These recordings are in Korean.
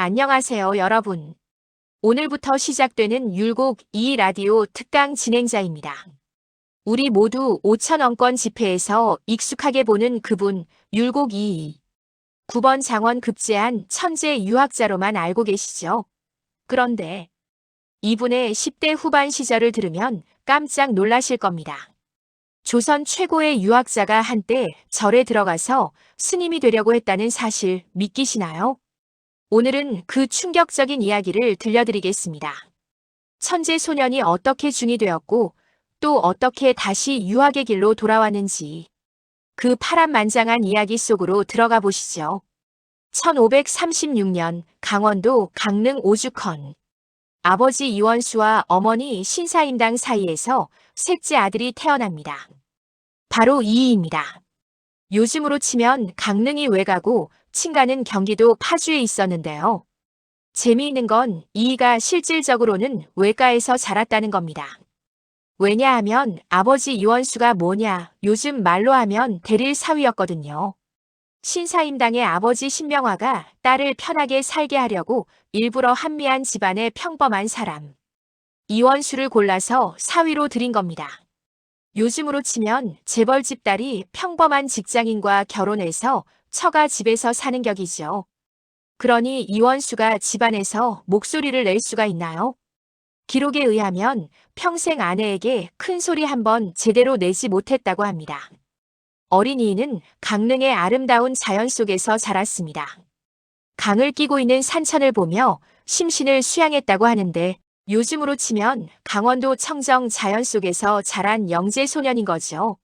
안녕하세요, 여러분. 오늘부터 시작되는 율곡 2 라디오 특강 진행자입니다. 우리 모두 5,000원권 집회에서 익숙하게 보는 그분, 율곡 2. 9번 장원 급제한 천재 유학자로만 알고 계시죠? 그런데 이분의 10대 후반 시절을 들으면 깜짝 놀라실 겁니다. 조선 최고의 유학자가 한때 절에 들어가서 스님이 되려고 했다는 사실 믿기시나요? 오늘은 그 충격적인 이야기를 들려드리겠습니다. 천재 소년이 어떻게 중이 되었고 또 어떻게 다시 유학의 길로 돌아왔는지 그 파란만장한 이야기 속으로 들어가 보시죠. 1536년 강원도 강릉 오죽헌. 아버지 이원수와 어머니 신사임당 사이에서 셋째 아들이 태어납니다. 바로 이이입니다. 요즘으로 치면 강릉이 외가고 친가는 경기도 파주에 있었는데요. 재미있는 건 이이가 실질적으로는 외가에서 자랐다는 겁니다. 왜냐하면 아버지 이원수가 뭐냐, 요즘 말로 하면 대릴 사위였거든요. 신사임당의 아버지 신명화가 딸을 편하게 살게 하려고 일부러 한미한 집안의 평범한 사람, 이원수를 골라서 사위로 들인 겁니다. 요즘으로 치면 재벌집 딸이 평범한 직장인과 결혼해서 처가 집에서 사는 격이죠. 그러니 이원수가 집안에서 목소리를 낼 수가 있나요? 기록에 의하면 평생 아내에게 큰 소리 한 번 제대로 내지 못했다고 합니다. 어린이는 강릉의 아름다운 자연 속에서 자랐습니다. 강을 끼고 있는 산천을 보며 심신을 수양했다고 하는데 요즘으로 치면 강원도 청정 자연 속에서 자란 영재 소년인 거죠.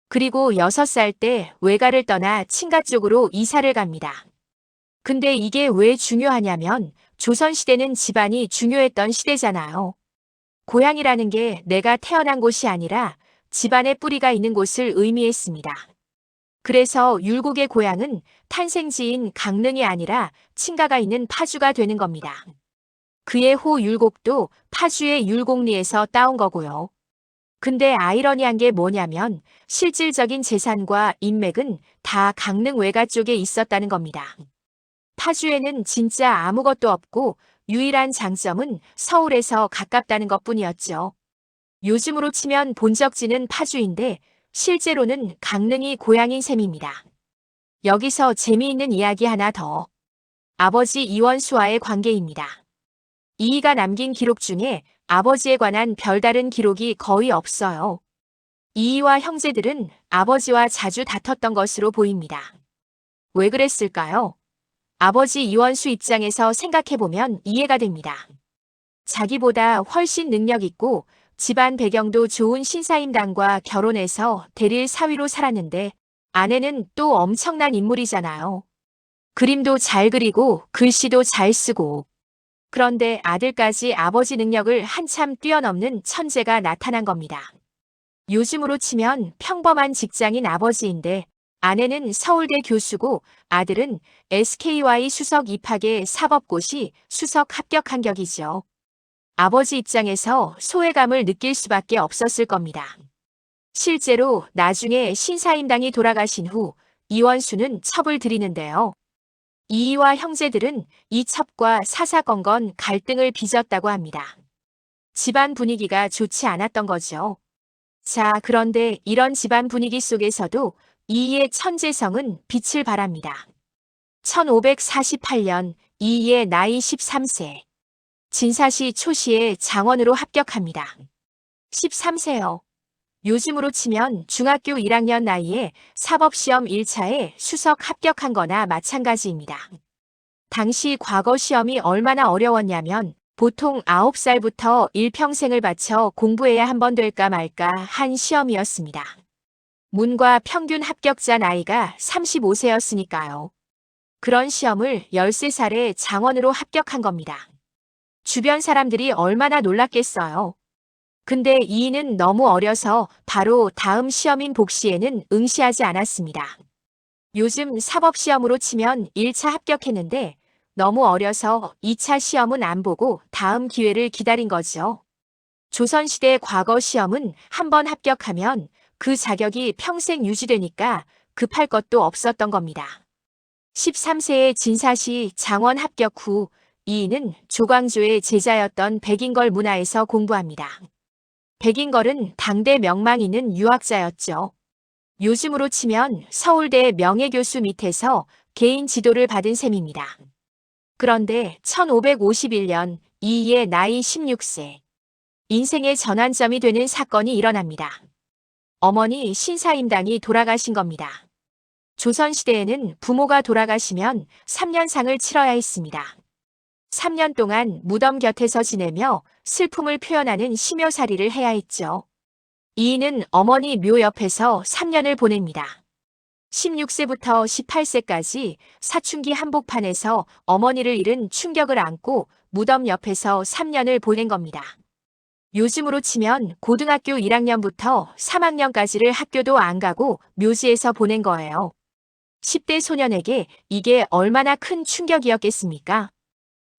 그리고 6살 때 외가를 떠나 친가 쪽으로 이사를 갑니다. 근데 이게 왜 중요하냐면 조선시대는 집안이 중요했던 시대잖아요. 고향이라는 게 내가 태어난 곳이 아니라 집안의 뿌리가 있는 곳을 의미했습니다. 그래서 율곡의 고향은 탄생지인 강릉이 아니라 친가가 있는 파주가 되는 겁니다. 그의 호 율곡도 파주의 율곡리에서 따온 거고요. 근데 아이러니한 게 뭐냐면 실질적인 재산과 인맥은 다 강릉 외가 쪽에 있었다는 겁니다. 파주에는 진짜 아무것도 없고 유일한 장점은 서울에서 가깝다는 것뿐이었죠. 요즘으로 치면 본적지는 파주인데 실제로는 강릉이 고향인 셈입니다. 여기서 재미있는 이야기 하나 더. 아버지 이원수와의 관계입니다. 이이가 남긴 기록 중에 아버지에 관한 별다른 기록이 거의 없어요. 이이와 형제들은 아버지와 자주 다퉜던 것으로 보입니다. 왜 그랬을까요? 아버지 이원수 입장에서 생각해보면 이해가 됩니다. 자기보다 훨씬 능력 있고 집안 배경도 좋은 신사임당과 결혼해서 대릴 사위로 살았는데 아내는 또 엄청난 인물이잖아요. 그림도 잘 그리고 글씨도 잘 쓰고. 그런데 아들까지 아버지 능력을 한참 뛰어넘는 천재가 나타난 겁니다. 요즘으로 치면 평범한 직장인 아버지인데 아내는 서울대 교수고 아들은 SKY 수석 입학의 사법고시 수석 합격한 격이죠. 아버지 입장에서 소외감을 느낄 수밖에 없었을 겁니다. 실제로 나중에 신사임당이 돌아가신 후 이원수는 첩을 들이는데요. 이이와 형제들은 이 첩과 사사건건 갈등을 빚었다고 합니다. 집안 분위기가 좋지 않았던 거죠. 자, 그런데 이런 집안 분위기 속에서도 이이의 천재성은 빛을 발합니다. 1548년 이이의 나이 13세. 진사시 초시에 장원으로 합격합니다. 13세요. 요즘으로 치면 중학교 1학년 나이에 사법시험 1차에 수석 합격한 거나 마찬가지입니다. 당시 과거 시험이 얼마나 어려웠냐면 보통 9살부터 일평생을 바쳐 공부해야 한 번 될까 말까 한 시험이었습니다. 문과 평균 합격자 나이가 35세였으니까요. 그런 시험을 13살에 장원으로 합격한 겁니다. 주변 사람들이 얼마나 놀랐겠어요. 근데 이이는 너무 어려서 바로 다음 시험인 복시에는 응시하지 않았습니다. 요즘 사법시험으로 치면 1차 합격했는데 너무 어려서 2차 시험은 안 보고 다음 기회를 기다린 거죠. 조선시대 과거 시험은 한 번 합격하면 그 자격이 평생 유지되니까 급할 것도 없었던 겁니다. 13세의 진사시 장원 합격 후 이인은 조광조의 제자였던 백인걸 문화에서 공부합니다. 백인걸은 당대 명망 있는 유학자였죠. 요즘으로 치면 서울대 명예교수 밑에서 개인 지도를 받은 셈입니다. 그런데 1551년 이이의 나이 16세, 인생의 전환점이 되는 사건이 일어납니다. 어머니 신사임당이 돌아가신 겁니다. 조선시대에는 부모가 돌아가시면 3년상을 치러야 했습니다. 3년 동안 무덤 곁에서 지내며 슬픔을 표현하는 심요살이를 해야 했죠. 이인은 어머니 묘 옆에서 3년을 보냅니다. 16세부터 18세까지 사춘기 한복판에서 어머니를 잃은 충격을 안고 무덤 옆에서 3년을 보낸 겁니다. 요즘으로 치면 고등학교 1학년부터 3학년까지를 학교도 안 가고 묘지에서 보낸 거예요. 10대 소년에게 이게 얼마나 큰 충격이었겠습니까?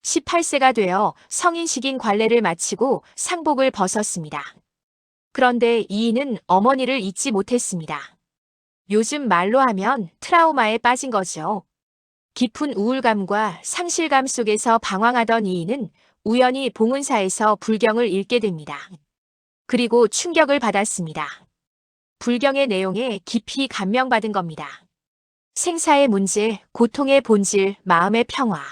18세가 되어 성인식인 관례를 마치고 상복을 벗었습니다. 그런데 이인은 어머니를 잊지 못했습니다. 요즘 말로 하면 트라우마에 빠진 거죠. 깊은 우울감과 상실감 속에서 방황하던 이인은 우연히 봉은사에서 불경을 읽게 됩니다. 그리고 충격을 받았습니다. 불경의 내용에 깊이 감명받은 겁니다. 생사의 문제, 고통의 본질, 마음의 평화.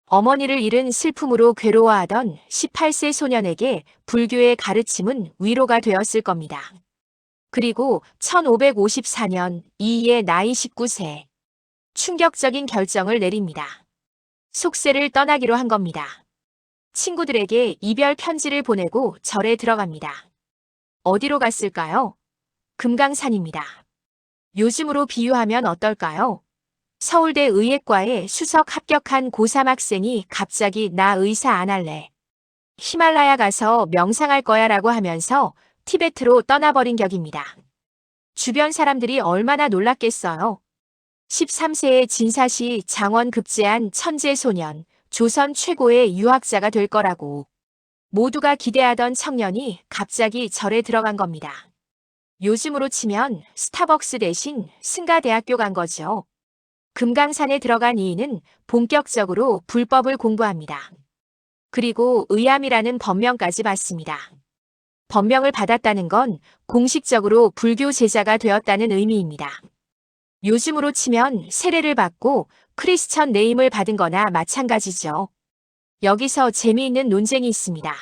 어머니를 잃은 슬픔으로 괴로워하던 18세 소년에게 불교의 가르침은 위로가 되었을 겁니다. 그리고 1554년 이이의 나이 19세. 충격적인 결정을 내립니다. 속세를 떠나기로 한 겁니다. 친구들에게 이별 편지를 보내고 절에 들어갑니다. 어디로 갔을까요? 금강산입니다. 요즘으로 비유하면 어떨까요? 서울대 의예과에 수석 합격한 고3 학생이 갑자기 나 의사 안 할래. 히말라야 가서 명상할 거야 라고 하면서 티베트로 떠나버린 격입니다. 주변 사람들이 얼마나 놀랐겠어요. 13세의 진사시 장원 급제한 천재 소년, 조선 최고의 유학자가 될 거라고. 모두가 기대하던 청년이 갑자기 절에 들어간 겁니다. 요즘으로 치면 스타벅스 대신 승가대학교 간 거죠. 금강산에 들어간 이인은 본격적으로 불법을 공부합니다. 그리고 의암이라는 법명까지 받습니다. 법명을 받았다는 건 공식적으로 불교 제자가 되었다는 의미입니다. 요즘으로 치면 세례를 받고 크리스천 네임을 받은 거나 마찬가지죠. 여기서 재미있는 논쟁이 있습니다.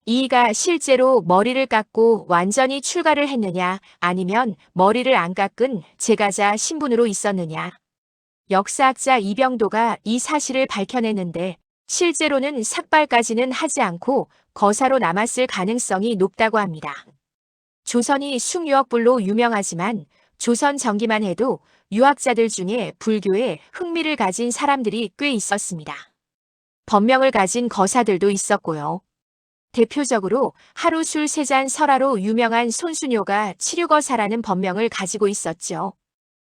이이가 실제로 머리를 깎고 완전히 출가를 했느냐 아니면 머리를 안 깎은 제가자 신분으로 있었느냐. 역사학자 이병도가 이 사실을 밝혀내는데 실제로는 삭발까지는 하지 않고 거사로 남았을 가능성이 높다고 합니다. 조선이 숭유학불로 유명하지만 조선 전기만 해도 유학자들 중에 불교에 흥미를 가진 사람들이 꽤 있었습니다. 법명을 가진 거사들도 있었고요. 대표적으로 하루 술 3잔 설화로 유명한 손순효가 치류거사라는 법명을 가지고 있었죠.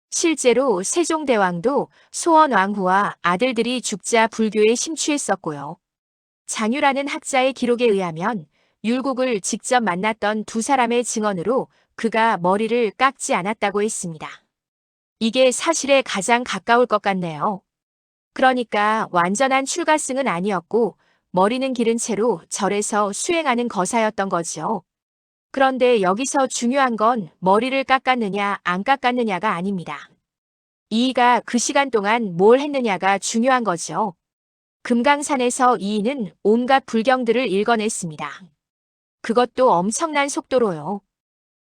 실제로 세종대왕도 소원왕후와 아들들이 죽자 불교에 심취했었고요. 장유라는 학자의 기록에 의하면 율곡을 직접 만났던 두 사람의 증언으로 그가 머리를 깎지 않았다고 했습니다. 이게 사실에 가장 가까울 것 같네요. 그러니까 완전한 출가승은 아니었고 머리는 기른 채로 절에서 수행하는 거사였던 거죠. 그런데 여기서 중요한 건 머리를 깎았느냐 안 깎았느냐가 아닙니다. 이이가 그 시간 동안 뭘 했느냐가 중요한 거죠. 금강산에서 이이는 온갖 불경들을 읽어냈습니다. 그것도 엄청난 속도로요.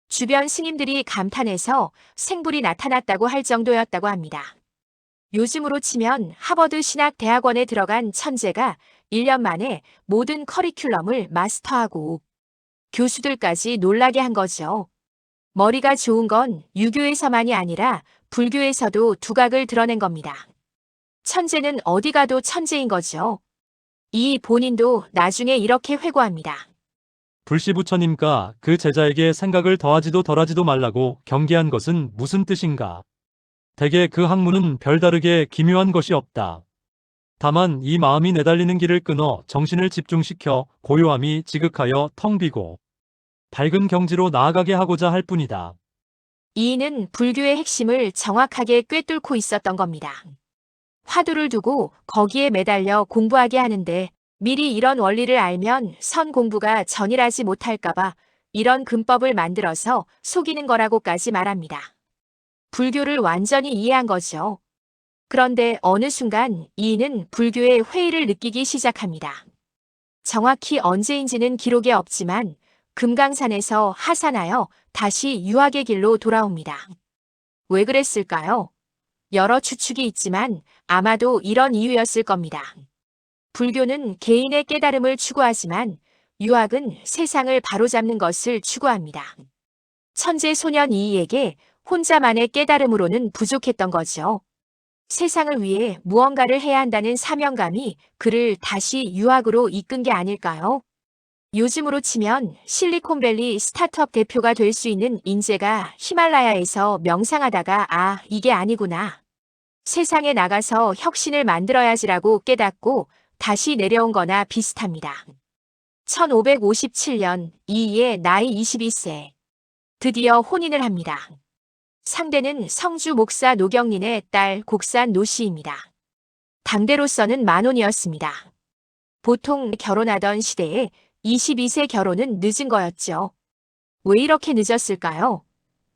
주변 스님들이 감탄해서 생불이 나타났다고 할 정도였다고 합니다. 요즘으로 치면 하버드 신학대학원에 들어간 천재가 1년 만에 모든 커리큘럼을 마스터하고 교수들까지 놀라게 한 거죠. 머리가 좋은 건 유교에서만이 아니라 불교에서도 두각을 드러낸 겁니다. 천재는 어디 가도 천재인 거죠. 이 본인도 나중에 이렇게 회고합니다. 불시부처님과 그 제자에게 생각을 더하지도 덜하지도 말라고 경계한 것은 무슨 뜻인가? 대개 그 학문은 별다르게 기묘한 것이 없다. 다만 이 마음이 내달리는 길을 끊어 정신을 집중시켜 고요함이 지극하여 텅 비고 밝은 경지로 나아가게 하고자 할 뿐이다. 이인은 불교의 핵심을 정확하게 꿰뚫고 있었던 겁니다. 화두를 두고 거기에 매달려 공부하게 하는데 미리 이런 원리를 알면 선 공부가 전일하지 못할까봐 이런 금법을 만들어서 속이는 거라고까지 말합니다. 불교를 완전히 이해한 거죠. 그런데 어느 순간 이인은 불교의 회의를 느끼기 시작합니다. 정확히 언제인지는 기록에 없지만 금강산에서 하산하여 다시 유학의 길로 돌아옵니다. 왜 그랬을까요? 여러 추측이 있지만 아마도 이런 이유였을 겁니다. 불교는 개인의 깨달음을 추구하지만 유학은 세상을 바로잡는 것을 추구합니다. 천재 소년 이이에게 혼자만의 깨달음으로는 부족했던 거죠. 세상을 위해 무언가를 해야 한다는 사명감이 그를 다시 유학으로 이끈 게 아닐까요? 요즘으로 치면 실리콘밸리 스타트업 대표가 될 수 있는 인재가 히말라야에서 명상하다가 이게 아니구나. 세상에 나가서 혁신을 만들어야지라고 깨닫고 다시 내려온 거나 비슷합니다. 1557년 이이의 나이 22세. 드디어 혼인을 합니다. 상대는 성주 목사 노경린의 딸 곡산 노씨입니다. 당대로서는 만혼이었습니다. 보통 결혼하던 시대에 22세 결혼은 늦은 거였죠. 왜 이렇게 늦었을까요?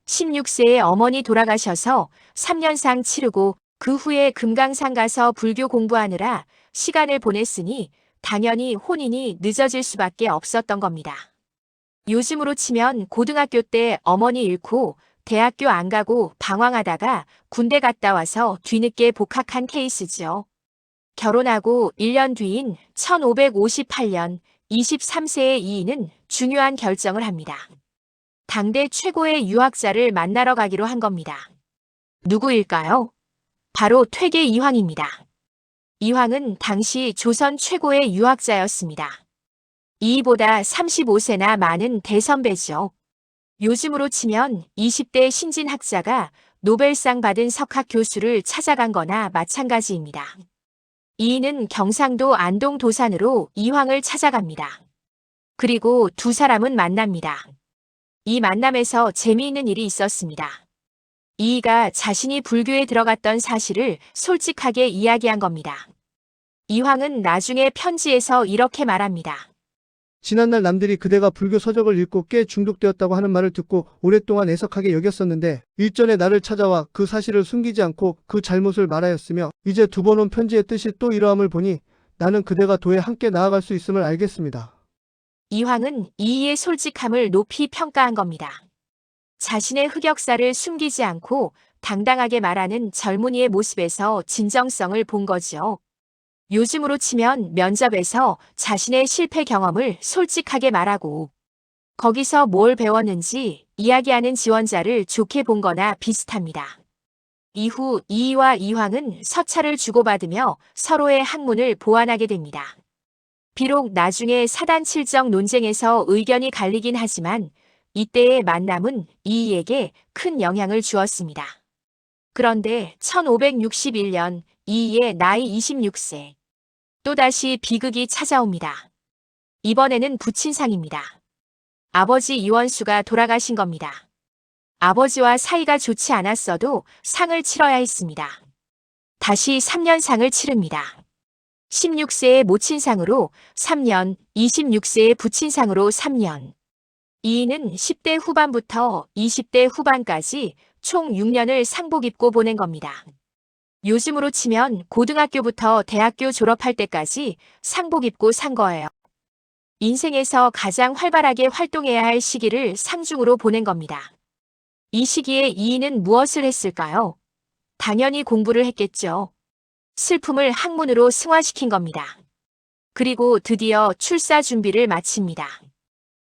16세에 어머니 돌아가셔서 3년상 치르고 그 후에 금강산 가서 불교 공부하느라 시간을 보냈으니 당연히 혼인이 늦어질 수밖에 없었던 겁니다. 요즘으로 치면 고등학교 때 어머니 잃고 대학교 안 가고 방황하다가 군대 갔다 와서 뒤늦게 복학한 케이스죠. 결혼하고 1년 뒤인 1558년 23세의 이인은 중요한 결정을 합니다. 당대 최고의 유학자를 만나러 가기로 한 겁니다. 누구일까요? 바로 퇴계 이황입니다. 이황은 당시 조선 최고의 유학자였습니다. 이보다 35세나 많은 대선배죠. 요즘으로 치면 20대 신진학자가 노벨상 받은 석학 교수를 찾아간 거나 마찬가지입니다. 이인은 경상도 안동 도산으로 이황을 찾아갑니다. 그리고 두 사람은 만납니다. 이 만남에서 재미있는 일이 있었습니다. 이이가 자신이 불교에 들어갔던 사실을 솔직하게 이야기한 겁니다. 이황은 나중에 편지에서 이렇게 말합니다. 지난날 남들이 그대가 불교 서적을 읽고 꽤 중독되었다고 하는 말을 듣고 오랫동안 애석하게 여겼었는데 일전에 나를 찾아와 그 사실을 숨기지 않고 그 잘못을 말하였으며 이제 두 번 온 편지의 뜻이 또 이러함을 보니 나는 그대가 도에 함께 나아갈 수 있음을 알겠습니다. 이황은 이이의 솔직함을 높이 평가한 겁니다. 자신의 흑역사를 숨기지 않고 당당하게 말하는 젊은이의 모습에서 진정성을 본 거죠. 요즘으로 치면 면접에서 자신의 실패 경험을 솔직하게 말하고 거기서 뭘 배웠는지 이야기하는 지원자를 좋게 본 거나 비슷합니다. 이후 이이와 이황은 서찰을 주고받으며 서로의 학문을 보완하게 됩니다. 비록 나중에 사단칠정 논쟁에서 의견이 갈리긴 하지만 이때의 만남은 이이에게 큰 영향을 주었습니다. 그런데 1561년 이이의 나이 26세. 또다시 비극이 찾아옵니다. 이번에는 부친상입니다. 아버지 이원수가 돌아가신 겁니다. 아버지와 사이가 좋지 않았어도 상을 치러야 했습니다. 다시 3년상을 치릅니다. 16세의 모친상으로 3년, 26세의 부친상으로 3년. 이인은 10대 후반부터 20대 후반까지 총 6년을 상복 입고 보낸 겁니다. 요즘으로 치면 고등학교부터 대학교 졸업할 때까지 상복 입고 산 거예요. 인생에서 가장 활발하게 활동해야 할 시기를 상중으로 보낸 겁니다. 이 시기에 이인은 무엇을 했을까요? 당연히 공부를 했겠죠. 슬픔을 학문으로 승화시킨 겁니다. 그리고 드디어 출사 준비를 마칩니다.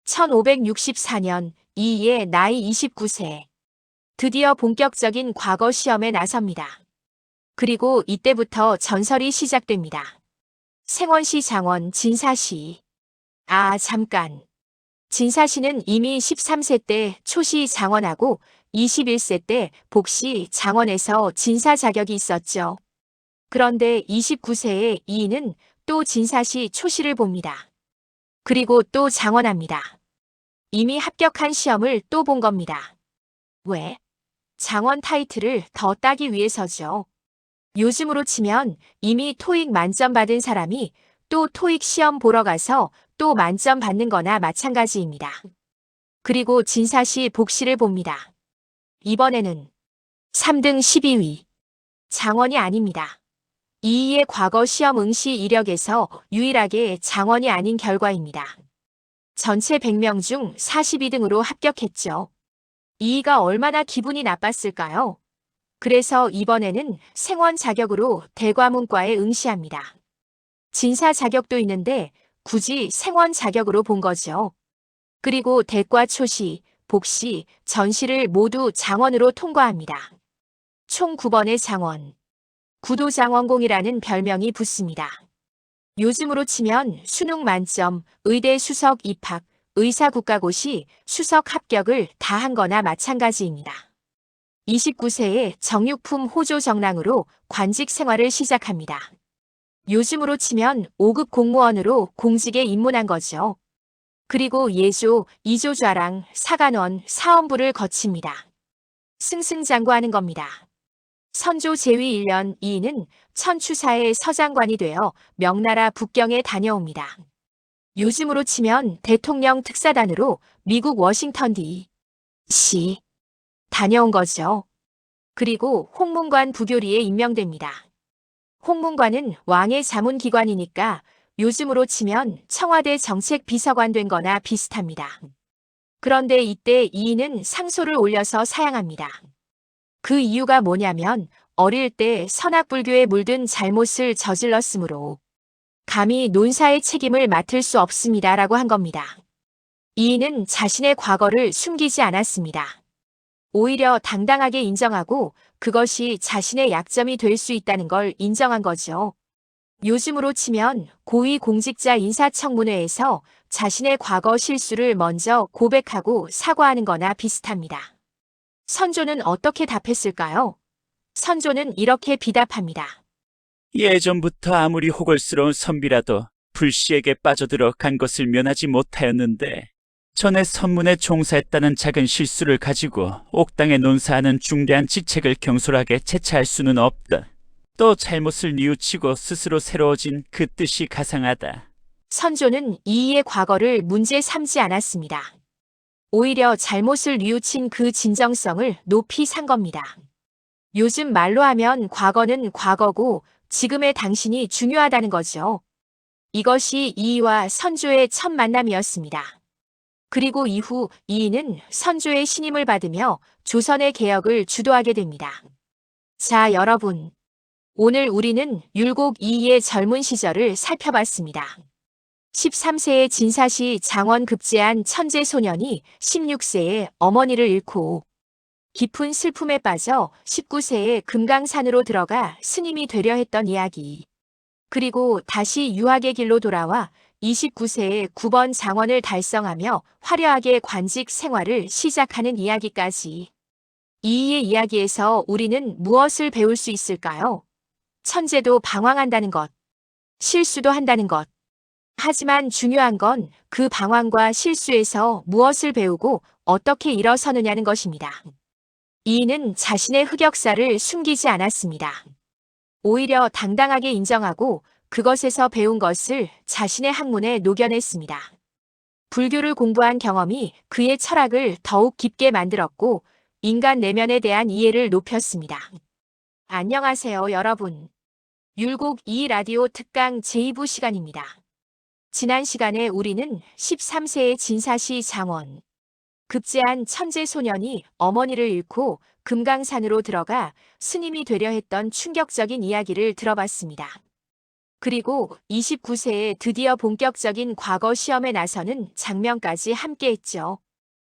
1564년 이이의 나이 29세. 드디어 본격적인 과거 시험에 나섭니다. 그리고 이때부터 전설이 시작됩니다. 생원시 장원 진사시. 잠깐. 진사시는 이미 13세 때 초시 장원하고 21세 때 복시 장원에서 진사 자격이 있었죠. 그런데 29세의 이인은 또 진사시 초시를 봅니다. 그리고 또 장원합니다. 이미 합격한 시험을 또 본 겁니다. 왜? 장원 타이틀을 더 따기 위해서죠. 요즘으로 치면 이미 토익 만점 받은 사람이 또 토익 시험 보러 가서 또 만점 받는 거나 마찬가지입니다. 그리고 진사시 복시를 봅니다. 이번에는 3등 12위. 장원이 아닙니다. 이의의 과거 시험 응시 이력에서 유일하게 장원이 아닌 결과입니다. 전체 100명 중 42등으로 합격했죠. 이의가 얼마나 기분이 나빴을까요? 그래서 이번에는 생원 자격으로 대과문과에 응시합니다. 진사 자격도 있는데 굳이 생원 자격으로 본 거죠. 그리고 대과 초시, 복시, 전시를 모두 장원으로 통과합니다. 총 9번의 장원. 구도장원공이라는 별명이 붙습니다. 요즘으로 치면 수능 만점, 의대 수석 입학, 의사국가고시 수석 합격을 다 한 거나 마찬가지입니다. 29세에 정육품 호조 정랑으로 관직 생활을 시작합니다. 요즘으로 치면 5급 공무원으로 공직에 입문한 거죠. 그리고 예조, 이조좌랑, 사간원, 사원부를 거칩니다. 승승장구하는 겁니다. 선조 제위 1년 이인은 천추사의 서장관이 되어 명나라 북경에 다녀옵니다. 요즘으로 치면 대통령 특사단으로 미국 워싱턴 D.C. 다녀온 거죠. 그리고 홍문관 부교리에 임명됩니다. 홍문관은 왕의 자문기관이니까 요즘으로 치면 청와대 정책비서관 된 거나 비슷합니다. 그런데 이때 이인은 상소를 올려서 사양합니다. 그 이유가 뭐냐면 어릴 때 선악불교에 물든 잘못을 저질렀으므로 감히 논사의 책임을 맡을 수 없습니다라고 한 겁니다. 이인은 자신의 과거를 숨기지 않았습니다. 오히려 당당하게 인정하고 그것이 자신의 약점이 될 수 있다는 걸 인정한 거죠. 요즘으로 치면 고위공직자 인사청문회에서 자신의 과거 실수를 먼저 고백하고 사과하는 거나 비슷합니다. 선조는 어떻게 답했을까요? 선조는 이렇게 비답합니다. 예전부터 아무리 호걸스러운 선비라도 불씨에게 빠져들어 간 것을 면하지 못하였는데 전에 선문에 종사했다는 작은 실수를 가지고 옥당에 논사하는 중대한 직책을 경솔하게 채차할 수는 없다. 또 잘못을 뉘우치고 스스로 새로워진 그 뜻이 가상하다. 선조는 이의의 과거를 문제 삼지 않았습니다. 오히려 잘못을 뉘우친 그 진정성을 높이 산 겁니다. 요즘 말로 하면 과거는 과거고 지금의 당신이 중요하다는 거죠. 이것이 이의와 선조의 첫 만남이었습니다. 그리고 이후 이의는 선조의 신임을 받으며 조선의 개혁을 주도하게 됩니다. 자, 여러분. 오늘 우리는 율곡 이의의 젊은 시절을 살펴봤습니다. 13세의 진사시 장원 급제한 천재 소년이 16세에 어머니를 잃고 깊은 슬픔에 빠져 19세에 금강산으로 들어가 스님이 되려 했던 이야기. 그리고 다시 유학의 길로 돌아와 29세에 9번 장원을 달성하며 화려하게 관직 생활을 시작하는 이야기까지. 이의의 이야기에서 우리는 무엇을 배울 수 있을까요? 천재도 방황한다는 것, 실수도 한다는 것. 하지만 중요한 건 그 방황과 실수에서 무엇을 배우고 어떻게 일어서느냐는 것입니다. 이의는 자신의 흑역사를 숨기지 않았습니다. 오히려 당당하게 인정하고 그것에서 배운 것을 자신의 학문에 녹여냈습니다. 불교를 공부한 경험이 그의 철학을 더욱 깊게 만들었고 인간 내면에 대한 이해를 높였습니다. 안녕하세요, 여러분. 율곡 2 라디오 특강 제2부 시간입니다. 지난 시간에 우리는 13세의 진사시 장원, 급제한 천재 소년이 어머니를 잃고 금강산으로 들어가 스님이 되려 했던 충격적인 이야기를 들어봤습니다. 그리고 29세에 드디어 본격적인 과거 시험에 나서는 장면까지 함께했죠.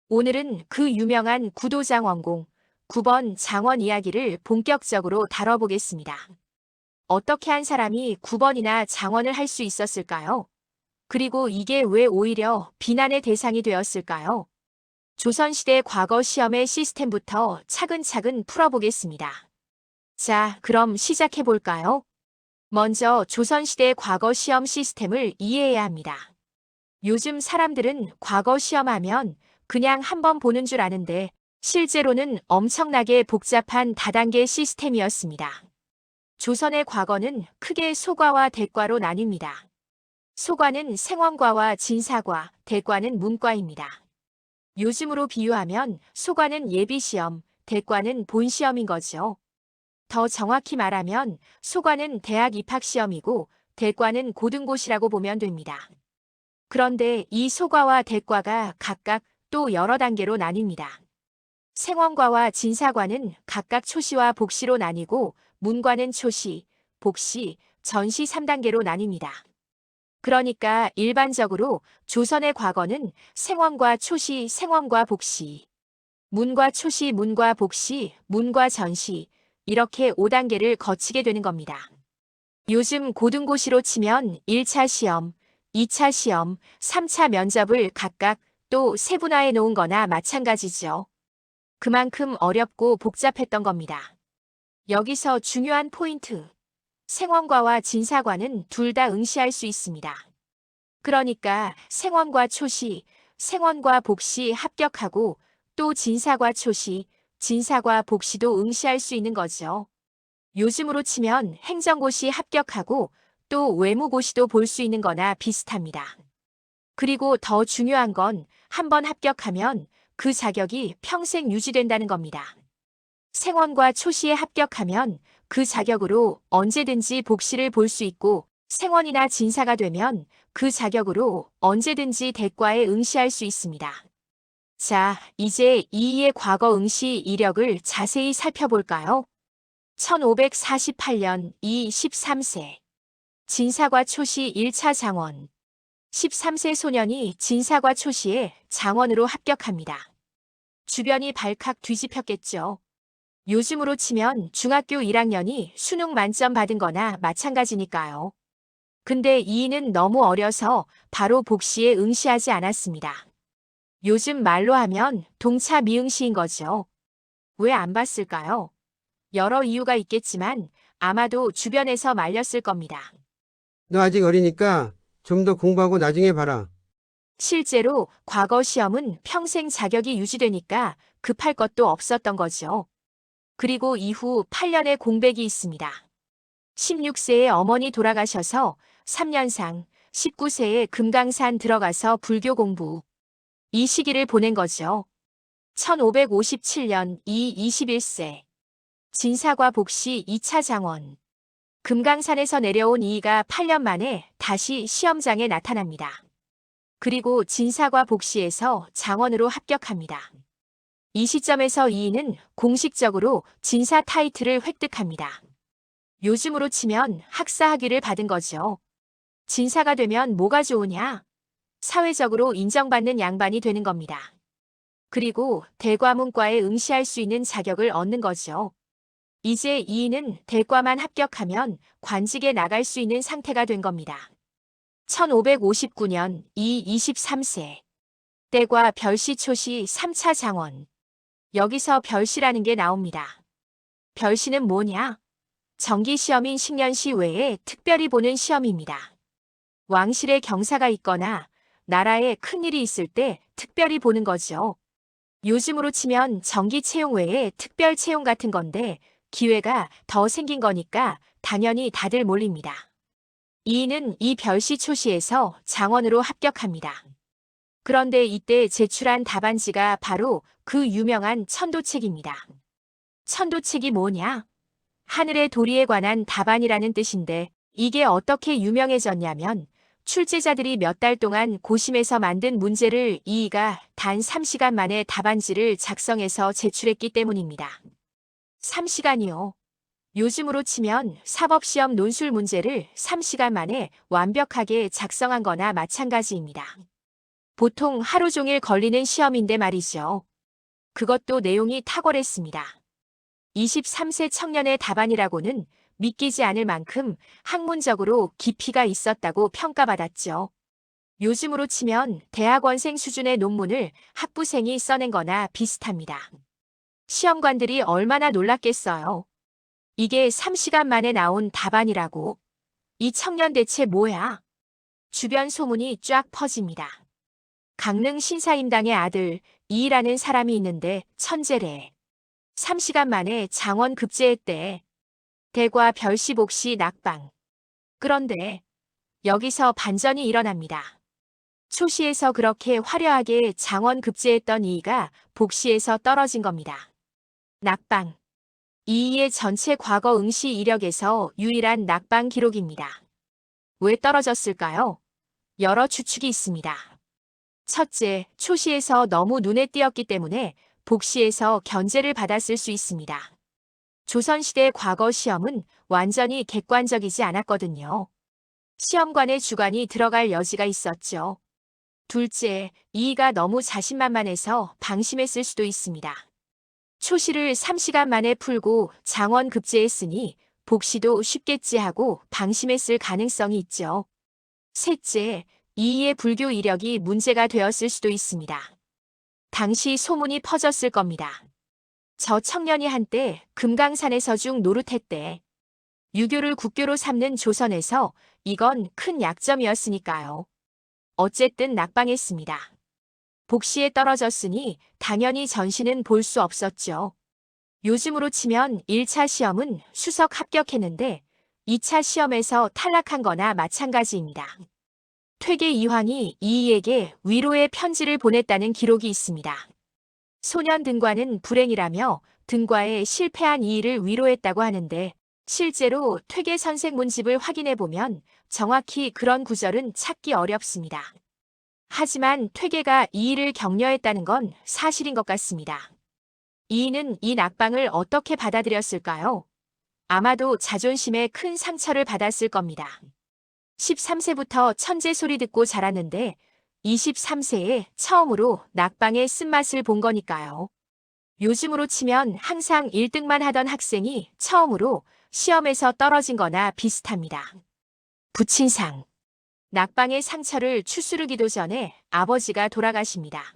오늘은 그 유명한 구도장원공, 9번 장원 이야기를 본격적으로 다뤄보겠습니다. 어떻게 한 사람이 9번이나 장원을 할 수 있었을까요? 그리고 이게 왜 오히려 비난의 대상이 되었을까요? 조선시대 과거 시험의 시스템부터 차근차근 풀어보겠습니다. 자, 그럼 시작해볼까요? 먼저 조선시대 과거 시험 시스템을 이해해야 합니다. 요즘 사람들은 과거 시험하면 그냥 한번 보는 줄 아는데 실제로는 엄청나게 복잡한 다단계 시스템이었습니다. 조선의 과거는 크게 소과와 대과로 나뉩니다. 소과는 생원과와 진사과, 대과는 문과입니다. 요즘으로 비유하면 소과는 예비시험, 대과는 본시험인 거죠. 더 정확히 말하면 소과는 대학 입학시험이고 대과는 고등고시라고 보면 됩니다. 그런데 이 소과와 대과가 각각 또 여러 단계로 나뉩니다. 생원과와 진사과는 각각 초시와 복시로 나뉘고 문과는 초시, 복시, 전시 3단계로 나뉩니다. 그러니까 일반적으로 조선의 과거는 생원과 초시, 생원과 복시, 문과 초시, 문과 복시, 문과 전시 이렇게 5단계를 거치게 되는 겁니다. 요즘 고등고시로 치면 1차 시험, 2차 시험, 3차 면접을 각각 또 세분화해 놓은 거나 마찬가지죠. 그만큼 어렵고 복잡했던 겁니다. 여기서 중요한 포인트. 생원과와 진사과는 둘 다 응시할 수 있습니다. 그러니까 생원과 초시, 생원과 복시 합격하고 또 진사과 초시, 진사과 복시도 응시할 수 있는 거죠. 요즘으로 치면 행정고시 합격하고 또 외무고시도 볼 수 있는 거나 비슷합니다. 그리고 더 중요한 건 한 번 합격하면 그 자격이 평생 유지된다는 겁니다. 생원과 초시에 합격하면 그 자격으로 언제든지 복시를 볼 수 있고 생원이나 진사가 되면 그 자격으로 언제든지 대과에 응시할 수 있습니다. 자, 이제 이이의 과거 응시 이력을 자세히 살펴볼까요? 1548년 이 13세. 진사과 초시 1차 장원. 13세 소년이 진사과 초시에 장원으로 합격합니다. 주변이 발칵 뒤집혔겠죠. 요즘으로 치면 중학교 1학년이 수능 만점 받은 거나 마찬가지니까요. 근데 이이는 너무 어려서 바로 복시에 응시하지 않았습니다. 요즘 말로 하면 동차 미응시인 거죠. 왜 안 봤을까요? 여러 이유가 있겠지만 아마도 주변에서 말렸을 겁니다. 너 아직 어리니까 좀 더 공부하고 나중에 봐라. 실제로 과거 시험은 평생 자격이 유지되니까 급할 것도 없었던 거죠. 그리고 이후 8년의 공백이 있습니다. 16세에 어머니 돌아가셔서 3년상, 19세에 금강산 들어가서 불교 공부. 이 시기를 보낸 거죠. 1557년 이 21세. 진사과 복시 2차 장원. 금강산에서 내려온 이이가 8년 만에 다시 시험장에 나타납니다. 그리고 진사과 복시에서 장원으로 합격합니다. 이 시점에서 이이는 공식적으로 진사 타이틀을 획득합니다. 요즘으로 치면 학사 학위를 받은 거죠. 진사가 되면 뭐가 좋으냐? 사회적으로 인정받는 양반이 되는 겁니다. 그리고 대과문과에 응시할 수 있는 자격을 얻는 거죠. 이제 이이는 대과만 합격하면 관직에 나갈 수 있는 상태가 된 겁니다. 1559년 이 23세. 대과 별시 초시 3차 장원. 여기서 별시라는 게 나옵니다. 별시는 뭐냐? 정기시험인 식년시 외에 특별히 보는 시험입니다. 왕실에 경사가 있거나 나라에 큰일이 있을 때 특별히 보는 거죠. 요즘으로 치면 정기 채용 외에 특별 채용 같은 건데 기회가 더 생긴 거니까 당연히 다들 몰립니다. 이이는 이 별시 초시에서 장원으로 합격합니다. 그런데 이때 제출한 답안지가 바로 그 유명한 천도책입니다. 천도책이 뭐냐? 하늘의 도리에 관한 답안이라는 뜻인데 이게 어떻게 유명해졌냐면 출제자들이 몇 달 동안 고심해서 만든 문제를 이이가 단 3시간 만에 답안지를 작성해서 제출했기 때문입니다. 3시간이요. 요즘으로 치면 사법시험 논술 문제를 3시간 만에 완벽하게 작성한 거나 마찬가지입니다. 보통 하루 종일 걸리는 시험인데 말이죠. 그것도 내용이 탁월했습니다. 23세 청년의 답안이라고는 믿기지 않을 만큼 학문적으로 깊이가 있었다고 평가받았죠. 요즘으로 치면 대학원생 수준의 논문을 학부생이 써낸 거나 비슷합니다. 시험관들이 얼마나 놀랐겠어요. 이게 3시간 만에 나온 답안이라고. 이 청년 대체 뭐야? 주변 소문이 쫙 퍼집니다. 강릉 신사임당의 아들 이이라는 사람이 있는데 천재래. 3시간 만에 장원 급제했대. 대과 별시 복시 낙방. 그런데 여기서 반전이 일어납니다. 초시에서 그렇게 화려하게 장원 급제했던 이의가 복시에서 떨어진 겁니다. 낙방. 이의의 전체 과거 응시 이력에서 유일한 낙방 기록입니다. 왜 떨어졌을까요? 여러 추측이 있습니다. 첫째, 초시에서 너무 눈에 띄었기 때문에 복시에서 견제를 받았을 수 있습니다. 조선시대 과거 시험은 완전히 객관적이지 않았거든요. 시험관의 주관이 들어갈 여지가 있었죠. 둘째, 이의가 너무 자신만만해서 방심했을 수도 있습니다. 초시를 3시간 만에 풀고 장원 급제했으니 복시도 쉽겠지 하고 방심했을 가능성이 있죠. 셋째, 이의의 불교 이력이 문제가 되었을 수도 있습니다. 당시 소문이 퍼졌을 겁니다. 저 청년이 한때 금강산의 서중 노릇했대. 유교를 국교로 삼는 조선에서 이건 큰 약점이었으니까요. 어쨌든 낙방했습니다. 복시에 떨어졌으니 당연히 전시는 볼 수 없었죠. 요즘으로 치면 1차 시험은 수석 합격했는데 2차 시험에서 탈락한 거나 마찬가지입니다. 퇴계 이황이 이의에게 위로의 편지를 보냈다는 기록이 있습니다. 소년 등과는 불행이라며 등과에 실패한 이의를 위로했다고 하는데 실제로 퇴계 선생 문집을 확인해 보면 정확히 그런 구절은 찾기 어렵습니다. 하지만 퇴계가 이의를 격려했다는 건 사실인 것 같습니다. 이의는 이 낙방을 어떻게 받아들였을까요? 아마도 자존심에 큰 상처를 받았을 겁니다. 13세부터 천재 소리 듣고 자랐는데 23세에 처음으로 낙방의 쓴맛을 본 거니까요. 요즘으로 치면 항상 1등만 하던 학생이 처음으로 시험에서 떨어진 거나 비슷합니다. 부친상. 낙방의 상처를 추스르기도 전에 아버지가 돌아가십니다.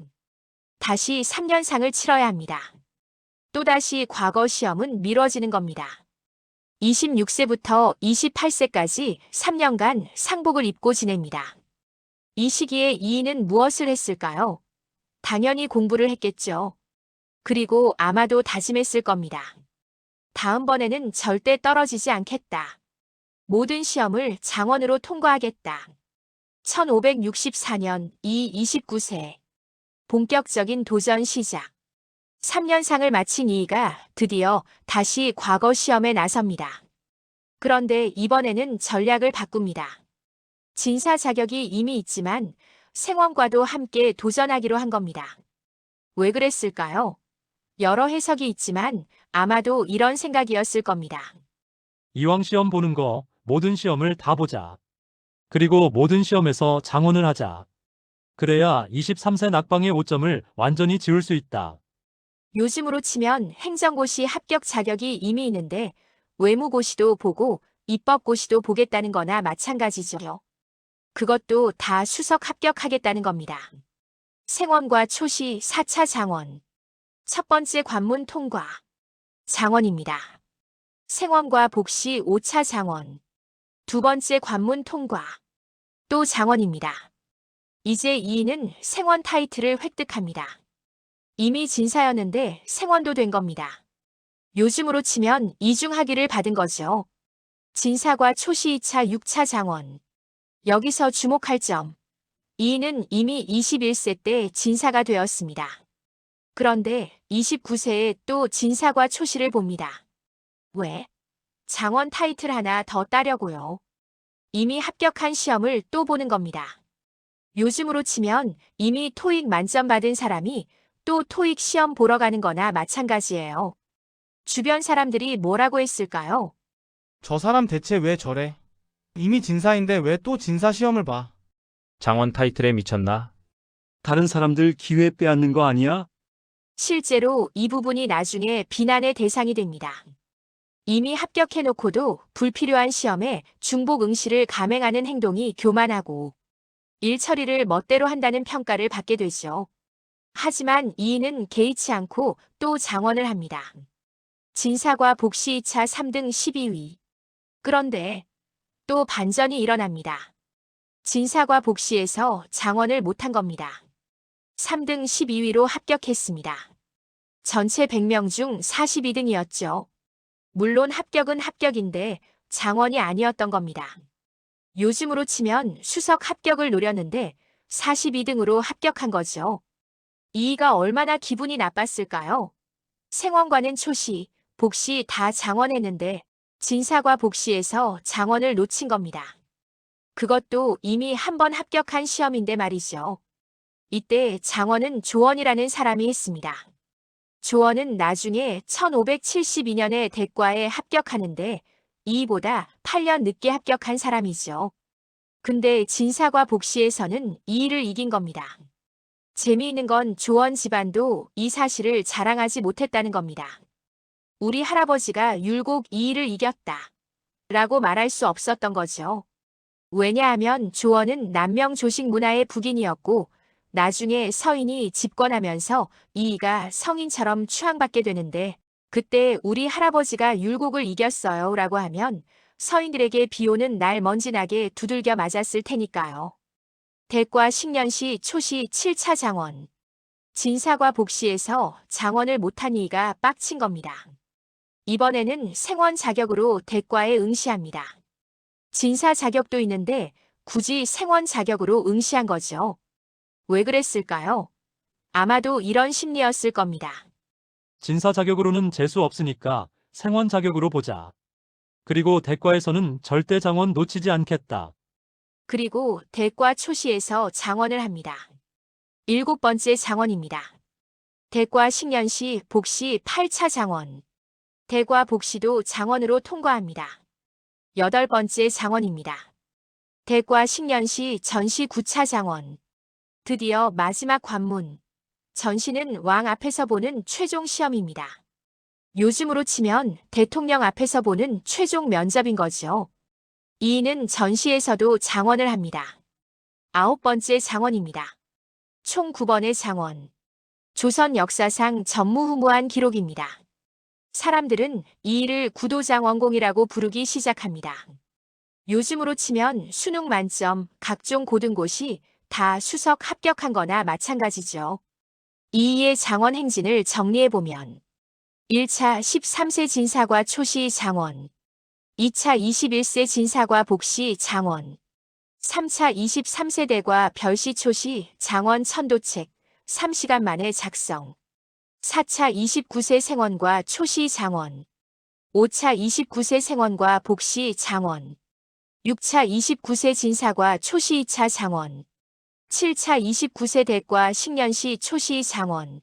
다시 3년상을 치러야 합니다. 또다시 과거 시험은 미뤄지는 겁니다. 26세부터 28세까지 3년간 상복을 입고 지냅니다. 이 시기에 이의는 무엇을 했을까요? 당연히 공부를 했겠죠. 그리고 아마도 다짐했을 겁니다. 다음번에는 절대 떨어지지 않겠다. 모든 시험을 장원으로 통과하겠다. 1564년 이의 29세. 본격적인 도전 시작. 3년상을 마친 이의가 드디어 다시 과거 시험에 나섭니다. 그런데 이번에는 전략을 바꿉니다. 진사 자격이 이미 있지만 생원과도 함께 도전하기로 한 겁니다. 왜 그랬을까요? 여러 해석이 있지만 아마도 이런 생각이었을 겁니다. 이왕 시험 보는 거 모든 시험을 다 보자. 그리고 모든 시험에서 장원을 하자. 그래야 23세 낙방의 오점을 완전히 지울 수 있다. 요즘으로 치면 행정고시 합격 자격이 이미 있는데 외무고시도 보고 입법고시도 보겠다는 거나 마찬가지죠. 그것도 다 수석 합격하겠다는 겁니다. 생원과 초시 4차 장원. 첫 번째 관문 통과. 장원입니다. 생원과 복시 5차 장원. 두 번째 관문 통과. 또 장원입니다. 이제 이의는 생원 타이틀을 획득합니다. 이미 진사였는데 생원도 된 겁니다. 요즘으로 치면 이중학위를 받은 거죠. 진사과 초시 2차 6차 장원. 여기서 주목할 점. 이의는 이미 21세 때 진사가 되었습니다. 그런데 29세에 또 진사과 초시를 봅니다. 왜? 장원 타이틀 하나 더 따려고요. 이미 합격한 시험을 또 보는 겁니다. 요즘으로 치면 이미 토익 만점 받은 사람이 또 토익 시험 보러 가는 거나 마찬가지예요. 주변 사람들이 뭐라고 했을까요? 저 사람 대체 왜 저래? 이미 진사인데 왜 또 진사 시험을 봐? 장원 타이틀에 미쳤나? 다른 사람들 기회 빼앗는 거 아니야? 실제로 이 부분이 나중에 비난의 대상이 됩니다. 이미 합격해놓고도 불필요한 시험에 중복 응시를 감행하는 행동이 교만하고 일 처리를 멋대로 한다는 평가를 받게 되죠. 하지만 이의는 개의치 않고 또 장원을 합니다. 진사과 복시 2차 3등 12위. 그런데 또 반전이 일어납니다. 진사과 복시에서 장원을 못한 겁니다. 3등 12위로 합격했습니다. 전체 100명 중 42등이었죠. 물론 합격은 합격인데 장원이 아니었던 겁니다. 요즘으로 치면 수석 합격을 노렸는데 42등으로 합격한 거죠. 이이가 얼마나 기분이 나빴을까요? 생원과는 초시, 복시 다 장원했는데 진사과 복시에서 장원을 놓친 겁니다. 그것도 이미 한 번 합격한 시험인데 말이죠. 이때 장원은 조원이라는 사람이 했습니다. 조원은 나중에 1572년에 대과에 합격하는데 이이보다 8년 늦게 합격한 사람이죠. 근데 진사과 복시에서는 이이를 이긴 겁니다. 재미있는 건 조원 집안도 이 사실을 자랑하지 못했다는 겁니다. 우리 할아버지가 율곡 이이를 이겼다 라고 말할 수 없었던 거죠. 왜냐하면 조원은 남명조식 문화의 북인이었고 나중에 서인이 집권하면서 이이가 성인처럼 추앙받게 되는데 그때 우리 할아버지가 율곡을 이겼어요 라고 하면 서인들에게 비오는 날 먼지나게 두들겨 맞았을 테니까요. 대과 식년시 초시 7차 장원. 진사과 복시에서 장원을 못한 이이가 빡친 겁니다. 이번에는 생원 자격으로 대과에 응시합니다. 진사 자격도 있는데 굳이 생원 자격으로 응시한 거죠. 왜 그랬을까요? 아마도 이런 심리였을 겁니다. 진사 자격으로는 재수 없으니까 생원 자격으로 보자. 그리고 대과에서는 절대 장원 놓치지 않겠다. 그리고 대과 초시에서 장원을 합니다. 7번째 장원입니다. 대과 식년시 복시 8차 장원. 대과 복시도 장원으로 통과합니다. 8번째 장원입니다. 대과 식년시 전시 9차 장원. 드디어 마지막 관문. 전시는 왕 앞에서 보는 최종 시험입니다. 요즘으로 치면 대통령 앞에서 보는 최종 면접인 거죠. 이이는 전시에서도 장원을 합니다. 9번째 장원입니다. 총 9번의 장원. 조선 역사상 전무후무한 기록입니다. 사람들은 이이를 구도장원공이라고 부르기 시작합니다. 요즘으로 치면 수능 만점, 각종 고등고시 다 수석 합격한 거나 마찬가지죠. 이이의 장원 행진을 정리해보면 1차 13세 진사과 초시 장원, 2차 21세 진사과 복시 장원, 3차 23세 대과 별시 초시 장원 천도책 3시간 만에 작성, 4차 29세 생원과 초시 장원, 5차 29세 생원과 복시 장원, 6차 29세 진사과 초시 2차 장원, 7차 29세 대과 식년시 초시 장원,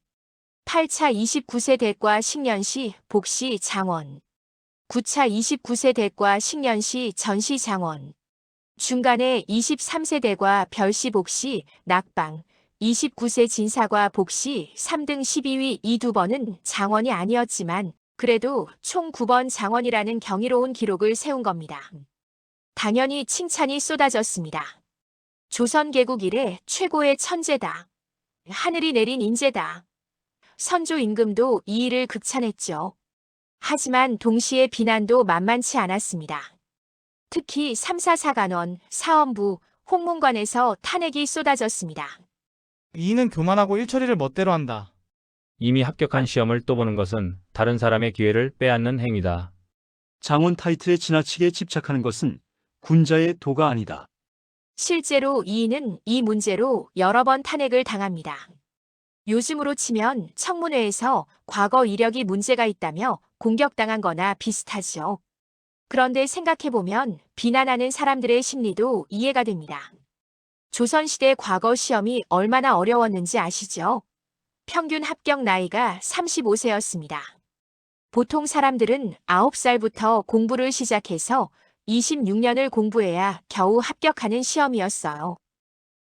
8차 29세 대과 식년시 복시 장원, 9차 29세 대과 식년시 전시 장원, 중간에 23세 대과 별시 복시 낙방, 29세 진사과 복시 3등 12위 이 두 번은 장원이 아니었지만 그래도 총 9번 장원이라는 경이로운 기록을 세운 겁니다. 당연히 칭찬이 쏟아졌습니다. 조선 개국 이래 최고의 천재다. 하늘이 내린 인재다. 선조 임금도 이 일을 극찬했죠. 하지만 동시에 비난도 만만치 않았습니다. 특히 344간원, 사헌부, 홍문관에서 탄핵이 쏟아졌습니다. 이이는 교만하고 일처리를 멋대로 한다. 이미 합격한 시험을 또 보는 것은 다른 사람의 기회를 빼앗는 행위다. 장원 타이틀에 지나치게 집착하는 것은 군자의 도가 아니다. 실제로 이이는 이 문제로 여러 번 탄핵을 당합니다. 요즘으로 치면 청문회에서 과거 이력이 문제가 있다며 공격당한 거나 비슷하죠. 그런데 생각해보면 비난하는 사람들의 심리도 이해가 됩니다. 조선시대 과거 시험이 얼마나 어려웠는지 아시죠? 평균 합격 나이가 35세였습니다. 보통 사람들은 9살부터 공부를 시작해서 26년을 공부해야 겨우 합격하는 시험이었어요.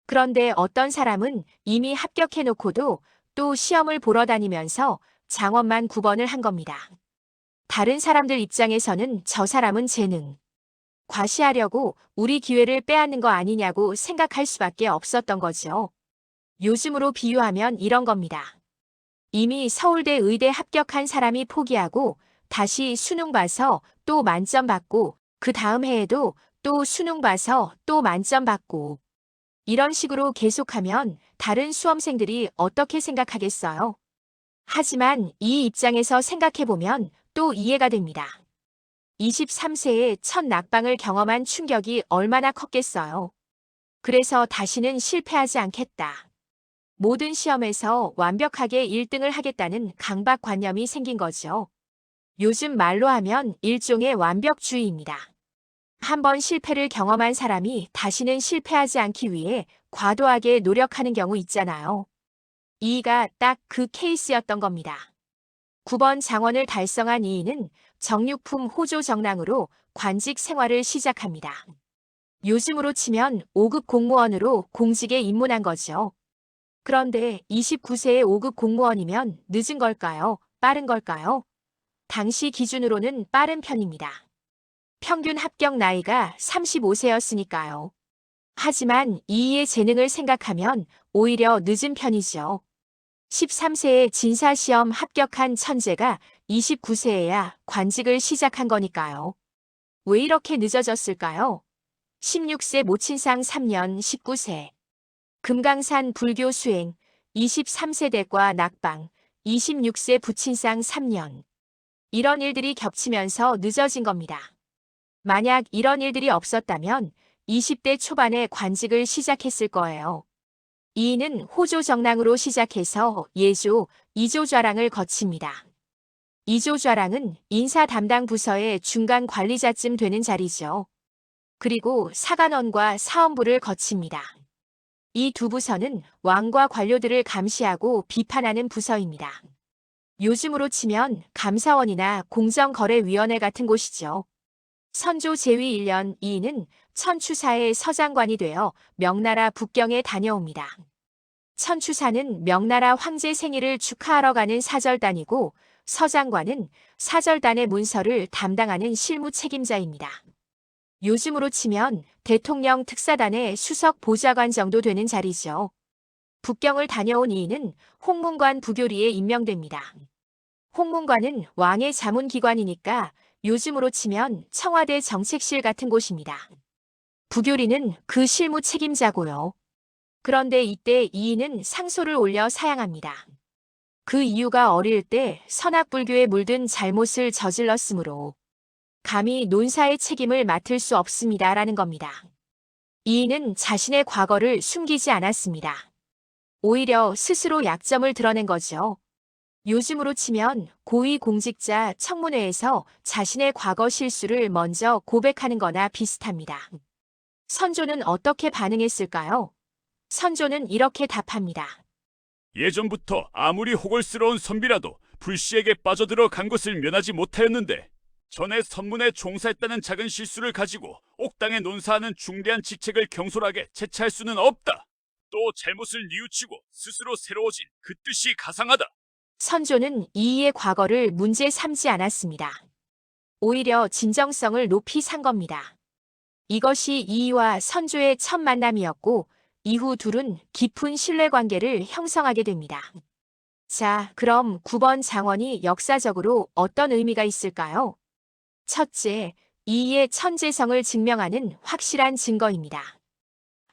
그런데 어떤 사람은 이미 합격해놓고도 또 시험을 보러 다니면서 장원만 9번을 한 겁니다. 다른 사람들 입장에서는 저 사람은 재능, 과시하려고 우리 기회를 빼앗는 거 아니냐고 생각할 수밖에 없었던 거죠. 요즘으로 비유하면 이런 겁니다. 이미 서울대 의대 합격한 사람이 포기하고 다시 수능 봐서 또 만점 받고 그 다음 해에도 또 수능 봐서 또 만점 받고 이런 식으로 계속하면 다른 수험생들이 어떻게 생각하겠어요? 하지만 이 입장에서 생각해보면 또 이해가 됩니다. 23세에 첫 낙방을 경험한 충격이 얼마나 컸겠어요. 그래서 다시는 실패하지 않겠다. 모든 시험에서 완벽하게 1등을 하겠다는 강박관념이 생긴 거죠. 요즘 말로 하면 일종의 완벽주의입니다. 한번 실패를 경험한 사람이 다시는 실패하지 않기 위해 과도하게 노력하는 경우 있잖아요. 이이가 딱 그 케이스였던 겁니다. 9번 장원을 달성한 이이는 정육품 호조 정랑으로 관직 생활을 시작합니다. 요즘으로 치면 5급 공무원으로 공직에 입문한 거죠. 그런데 29세의 5급 공무원이면 늦은 걸까요? 빠른 걸까요? 당시 기준으로는 빠른 편입니다. 평균 합격 나이가 35세였으니까요. 하지만 이이의 재능을 생각하면 오히려 늦은 편이죠. 13세에 진사시험 합격한 천재가 29세에야 관직을 시작한 거니까요. 왜 이렇게 늦어졌을까요? 16세 모친상 3년 19세. 금강산 불교 수행, 23세 대과 낙방, 26세 부친상 3년. 이런 일들이 겹치면서 늦어진 겁니다. 만약 이런 일들이 없었다면 20대 초반에 관직을 시작했을 거예요. 이이는 호조 정랑으로 시작해서 예조, 이조 좌랑을 거칩니다. 이조 좌랑은 인사 담당 부서의 중간 관리자쯤 되는 자리죠. 그리고 사관원과 사원부를 거칩니다. 이 두 부서는 왕과 관료들을 감시하고 비판하는 부서입니다. 요즘으로 치면 감사원이나 공정거래위원회 같은 곳이죠. 선조 제위 1년 이이는 천추사의 서장관이 되어 명나라 북경에 다녀옵니다. 천추사는 명나라 황제 생일을 축하하러 가는 사절단이고 서장관은 사절단의 문서를 담당하는 실무 책임자입니다. 요즘으로 치면 대통령 특사단의 수석 보좌관 정도 되는 자리죠. 북경을 다녀온 이이는 홍문관 부교리에 임명됩니다. 홍문관은 왕의 자문기관이니까 요즘으로 치면 청와대 정책실 같은 곳입니다. 부교리는 그 실무 책임자고요. 그런데 이때 이이는 상소를 올려 사양합니다. 그 이유가 어릴 때 선악불교에 물든 잘못을 저질렀으므로 감히 논사의 책임을 맡을 수 없습니다라는 겁니다. 이이는 자신의 과거를 숨기지 않았습니다. 오히려 스스로 약점을 드러낸 거죠. 요즘으로 치면 고위공직자 청문회에서 자신의 과거 실수를 먼저 고백하는 거나 비슷합니다. 선조는 어떻게 반응했을까요? 선조는 이렇게 답합니다. 예전부터 아무리 호걸스러운 선비라도 불씨에게 빠져들어 간 것을 면하지 못하였는데 전에 선문에 종사했다는 작은 실수를 가지고 옥당에 논사하는 중대한 직책을 경솔하게 채차할 수는 없다. 또 잘못을 뉘우치고 스스로 새로워진 그 뜻이 가상하다. 선조는 이이의 과거를 문제 삼지 않았습니다. 오히려 진정성을 높이 산 겁니다. 이것이 이이와 선조의 첫 만남이었고 이후 둘은 깊은 신뢰관계를 형성하게 됩니다. 자, 그럼 9번 장원이 역사적으로 어떤 의미가 있을까요? 첫째, 이이의 천재성을 증명하는 확실한 증거입니다.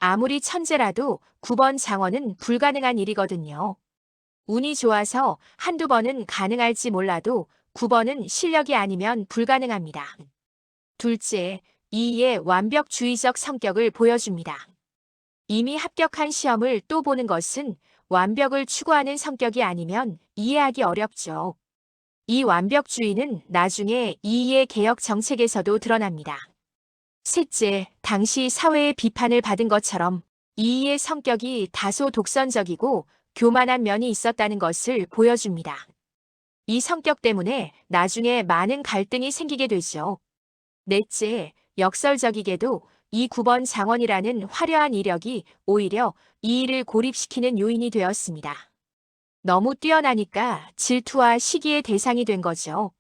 아무리 천재라도 9번 장원은 불가능한 일이거든요. 운이 좋아서 한두 번은 가능할지 몰라도 9번은 실력이 아니면 불가능합니다. 둘째, 이이의 완벽주의적 성격을 보여줍니다. 이미 합격한 시험을 또 보는 것은 완벽을 추구하는 성격이 아니면 이해하기 어렵죠. 이 완벽주의는 나중에 이이의 개혁 정책에서도 드러납니다. 셋째, 당시 사회의 비판을 받은 것처럼 이이의 성격이 다소 독선적이고 교만한 면이 있었다는 것을 보여줍니다. 이 성격 때문에 나중에 많은 갈등이 생기게 되죠. 넷째, 역설적이게도 이 9번 장원이라는 화려한 이력이 오히려 이이를 고립시키는 요인이 되었습니다. 너무 뛰어나니까 질투와 시기의 대상이 된 거죠.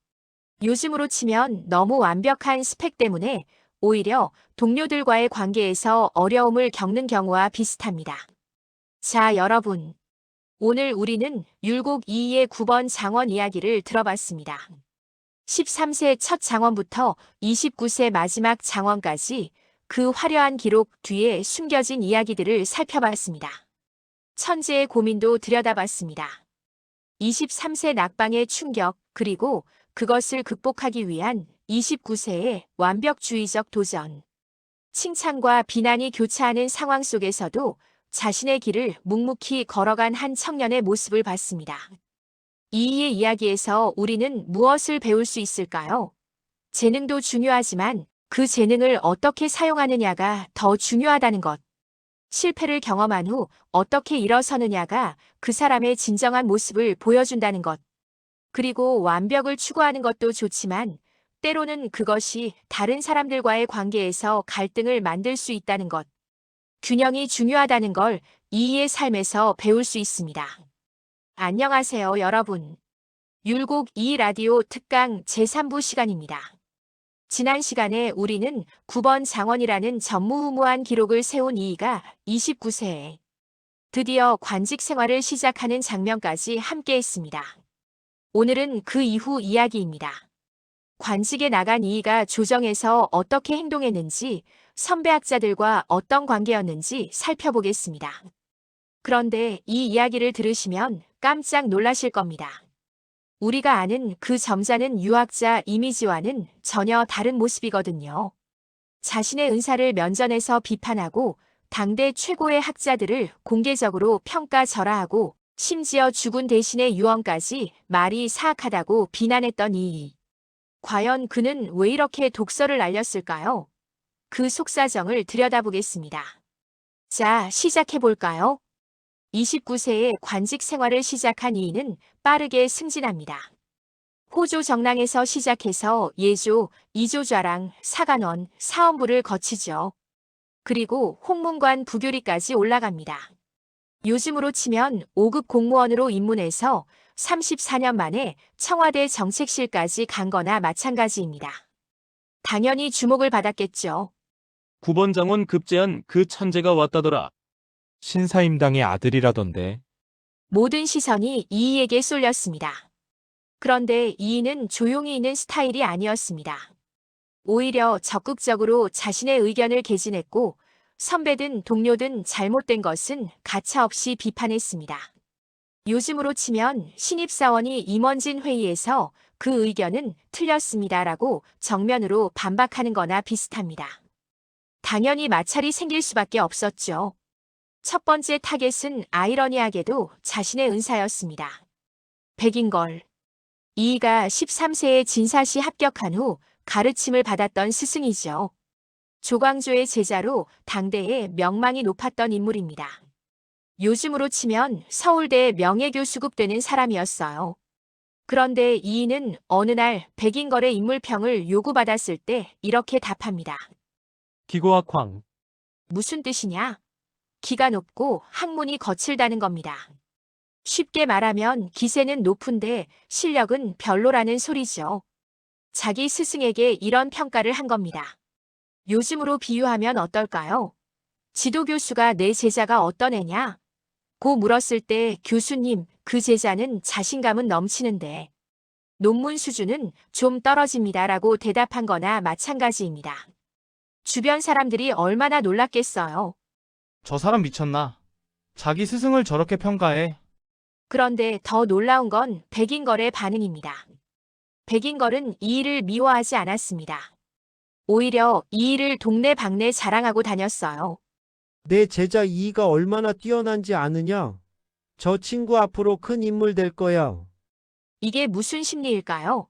요즘으로 치면 너무 완벽한 스펙 때문에 오히려 동료들과의 관계에서 어려움을 겪는 경우와 비슷합니다. 자, 여러분. 오늘 우리는 율곡 이이의 9번 장원 이야기를 들어봤습니다. 13세 첫 장원부터 29세 마지막 장원까지 그 화려한 기록 뒤에 숨겨진 이야기들을 살펴봤습니다. 천재의 고민도 들여다봤습니다. 23세 낙방의 충격, 그리고 그것을 극복하기 위한 29세의 완벽주의적 도전. 칭찬과 비난이 교차하는 상황 속에서도 자신의 길을 묵묵히 걸어간 한 청년의 모습을 봤습니다. 이의 이야기에서 우리는 무엇을 배울 수 있을까요? 재능도 중요하지만 그 재능을 어떻게 사용하느냐가 더 중요하다는 것. 실패를 경험한 후 어떻게 일어서느냐가 그 사람의 진정한 모습을 보여준다는 것. 그리고 완벽을 추구하는 것도 좋지만 때로는 그것이 다른 사람들과의 관계에서 갈등을 만들 수 있다는 것. 균형이 중요하다는 걸 이의 삶에서 배울 수 있습니다. 안녕하세요, 여러분. 율곡 2 라디오 특강 제3부 시간입니다. 지난 시간에 우리는 9번 장원이라는 전무후무한 기록을 세운 이이가 29세에 드디어 관직 생활을 시작하는 장면까지 함께 했습니다. 오늘은 그 이후 이야기입니다. 관직에 나간 이이가 조정에서 어떻게 행동했는지, 선배 학자들과 어떤 관계였는지 살펴보겠습니다. 그런데 이 이야기를 들으시면 깜짝 놀라실 겁니다. 우리가 아는 그 점잖은 유학자 이미지와는 전혀 다른 모습이거든요. 자신의 은사를 면전에서 비판하고 당대 최고의 학자들을 공개적으로 평가절하하고 심지어 죽은 대신의 유언까지 말이 사악하다고 비난했던 이이. 과연 그는 왜 이렇게 독서를 날렸을까요? 그 속사정을 들여다보겠습니다. 자, 시작해볼까요? 29세에 관직 생활을 시작한 이이는 빠르게 승진합니다. 호조 정랑에서 시작해서 예조, 이조좌랑, 사간원, 사원부를 거치죠. 그리고 홍문관 부교리까지 올라갑니다. 요즘으로 치면 5급 공무원으로 입문해서 34년 만에 청와대 정책실까지 간 거나 마찬가지입니다. 당연히 주목을 받았겠죠. 9번 장원 급제한 그 천재가 왔다더라. 신사임당의 아들이라던데. 모든 시선이 이이에게 쏠렸습니다. 그런데 이이는 조용히 있는 스타일이 아니었습니다. 오히려 적극적으로 자신의 의견을 개진했고 선배든 동료든 잘못된 것은 가차없이 비판했습니다. 요즘으로 치면 신입사원이 임원진 회의에서 그 의견은 틀렸습니다라고 정면으로 반박하는 거나 비슷합니다. 당연히 마찰이 생길 수밖에 없었죠. 첫 번째 타겟은 아이러니하게도 자신의 은사였습니다. 백인걸. 이이가 13세에 진사시 합격한 후 가르침을 받았던 스승이죠. 조광조의 제자로 당대에 명망이 높았던 인물입니다. 요즘으로 치면 서울대 명예교수급 되는 사람이었어요. 그런데 이이는 어느 날 백인걸의 인물평을 요구받았을 때 이렇게 답합니다. 기고학황. 무슨 뜻이냐? 기가 높고 학문이 거칠다는 겁니다. 쉽게 말하면 기세는 높은데 실력은 별로라는 소리죠. 자기 스승에게 이런 평가를 한 겁니다. 요즘으로 비유하면 어떨까요? 지도교수가 내 제자가 어떤 애냐? 고 물었을 때 교수님, 그 제자는 자신감은 넘치는데 논문 수준은 좀 떨어집니다라고 대답한 거나 마찬가지입니다. 주변 사람들이 얼마나 놀랐겠어요. 저 사람 미쳤나? 자기 스승을 저렇게 평가해. 그런데 더 놀라운 건 백인걸의 반응입니다. 백인걸은 이이를 미워하지 않았습니다. 오히려 이이를 동네방네 자랑하고 다녔어요. 내 제자 이이가 얼마나 뛰어난지 아느냐? 저 친구 앞으로 큰 인물 될 거야. 이게 무슨 심리일까요?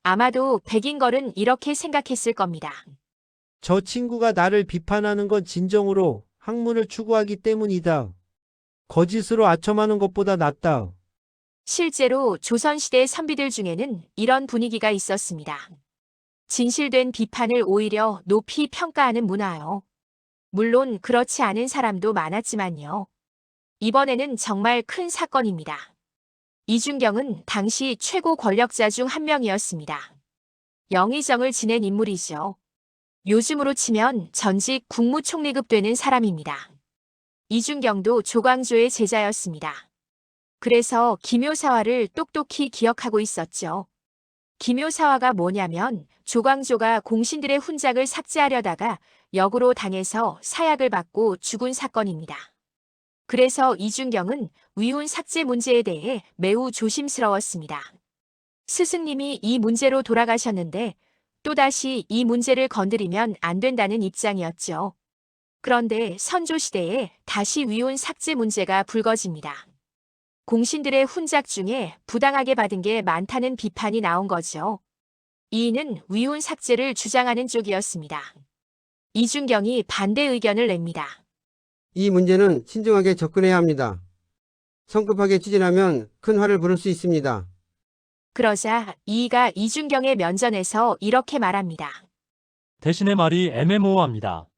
아마도 백인걸은 이렇게 생각했을 겁니다. 저 친구가 나를 비판하는 건 진정으로 학문을 추구하기 때문이다. 거짓으로 아첨하는 것보다 낫다. 실제로 조선시대 선비들 중에는 이런 분위기가 있었습니다. 진실된 비판을 오히려 높이 평가하는 문화요. 물론 그렇지 않은 사람도 많았지만요. 이번에는 정말 큰 사건입니다. 이준경은 당시 최고 권력자 중 한 명이었습니다. 영의정을 지낸 인물이죠. 요즘으로 치면 전직 국무총리급 되는 사람입니다. 이준경도 조광조의 제자였습니다. 그래서 기묘사화를 똑똑히 기억하고 있었죠. 기묘사화가 뭐냐면 조광조가 공신들의 훈작을 삭제하려다가 역으로 당해서 사약을 받고 죽은 사건입니다. 그래서 이준경은 위훈 삭제 문제에 대해 매우 조심스러웠습니다. 스승님이 이 문제로 돌아가셨는데 또다시 이 문제를 건드리면 안 된다는 입장이었죠. 그런데 선조시대에 다시 위훈 삭제 문제가 불거집니다. 공신들의 훈작 중에 부당하게 받은 게 많다는 비판이 나온 거죠. 이인은 위훈 삭제를 주장하는 쪽이었습니다. 이준경이 반대 의견을 냅니다. 이 문제는 신중하게 접근해야 합니다. 성급하게 추진하면 큰 화를 부를 수 있습니다. 그러자 이이가 이준경의 면전에서 이렇게 말합니다. 대신의 말이 애매모호합니다.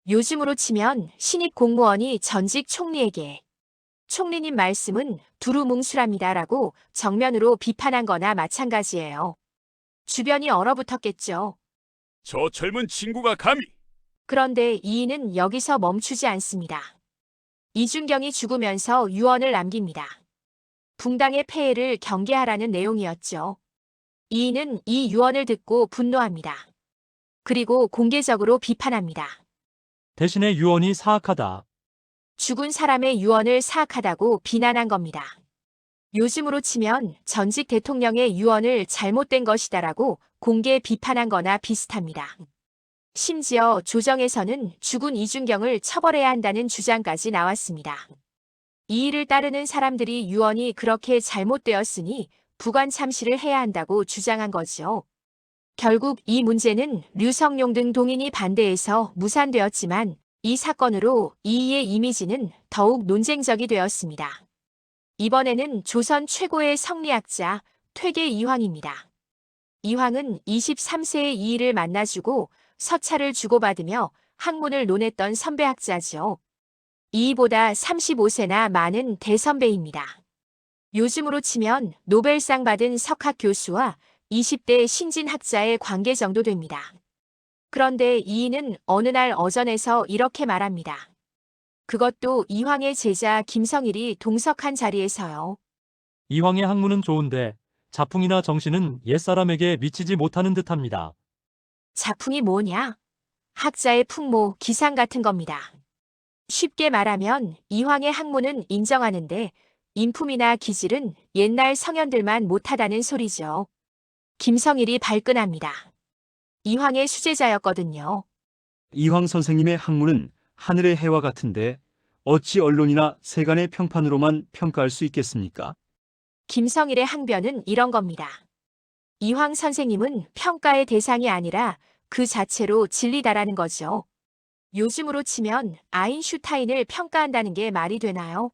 요즘으로 치면 신입 공무원이 전직 총리에게 총리님 말씀은 두루뭉술합니다라고 정면으로 비판한 거나 마찬가지예요. 주변이 얼어붙었겠죠. 저 젊은 친구가 감히! 그런데 이인은 여기서 멈추지 않습니다. 이준경이 죽으면서 유언을 남깁니다. 붕당의 폐해를 경계하라는 내용이었죠. 이인은 이 유언을 듣고 분노합니다. 그리고 공개적으로 비판합니다. 대신의 유언이 사악하다. 죽은 사람의 유언을 사악하다고 비난한 겁니다. 요즘으로 치면 전직 대통령의 유언을 잘못된 것이다라고 공개 비판한 거나 비슷합니다. 심지어 조정에서는 죽은 이준경을 처벌해야 한다는 주장까지 나왔습니다. 이 일을 따르는 사람들이 유언이 그렇게 잘못되었으니 부관 참시를 해야 한다고 주장한 거죠. 결국 이 문제는 류성룡 등 동인이 반대해서 무산되었지만 이 사건으로 이이의 이미지는 더욱 논쟁적이 되었습니다. 이번에는 조선 최고의 성리학자 퇴계 이황입니다. 이황은 23세의 이이를 만나주고 서찰을 주고받으며 학문을 논했던 선배학자죠. 이이보다 35세나 많은 대선배입니다. 요즘으로 치면 노벨상 받은 석학 교수와 20대 신진학자의 관계 정도 됩니다. 그런데 이이는 어느 날 어전에서 이렇게 말합니다. 그것도 이황의 제자 김성일이 동석한 자리에서요. 이황의 학문은 좋은데 자풍이나 정신은 옛사람에게 미치지 못하는 듯합니다. 자풍이 뭐냐? 학자의 풍모, 기상 같은 겁니다. 쉽게 말하면 이황의 학문은 인정하는데 인품이나 기질은 옛날 성현들만 못하다는 소리죠. 김성일이 발끈합니다. 이황의 수제자였거든요. 이황 선생님의 학문은 하늘의 해와 같은데 어찌 언론이나 세간의 평판으로만 평가할 수 있겠습니까? 김성일의 항변은 이런 겁니다. 이황 선생님은 평가의 대상이 아니라 그 자체로 진리다라는 거죠. 요즘으로 치면 아인슈타인을 평가한다는 게 말이 되나요?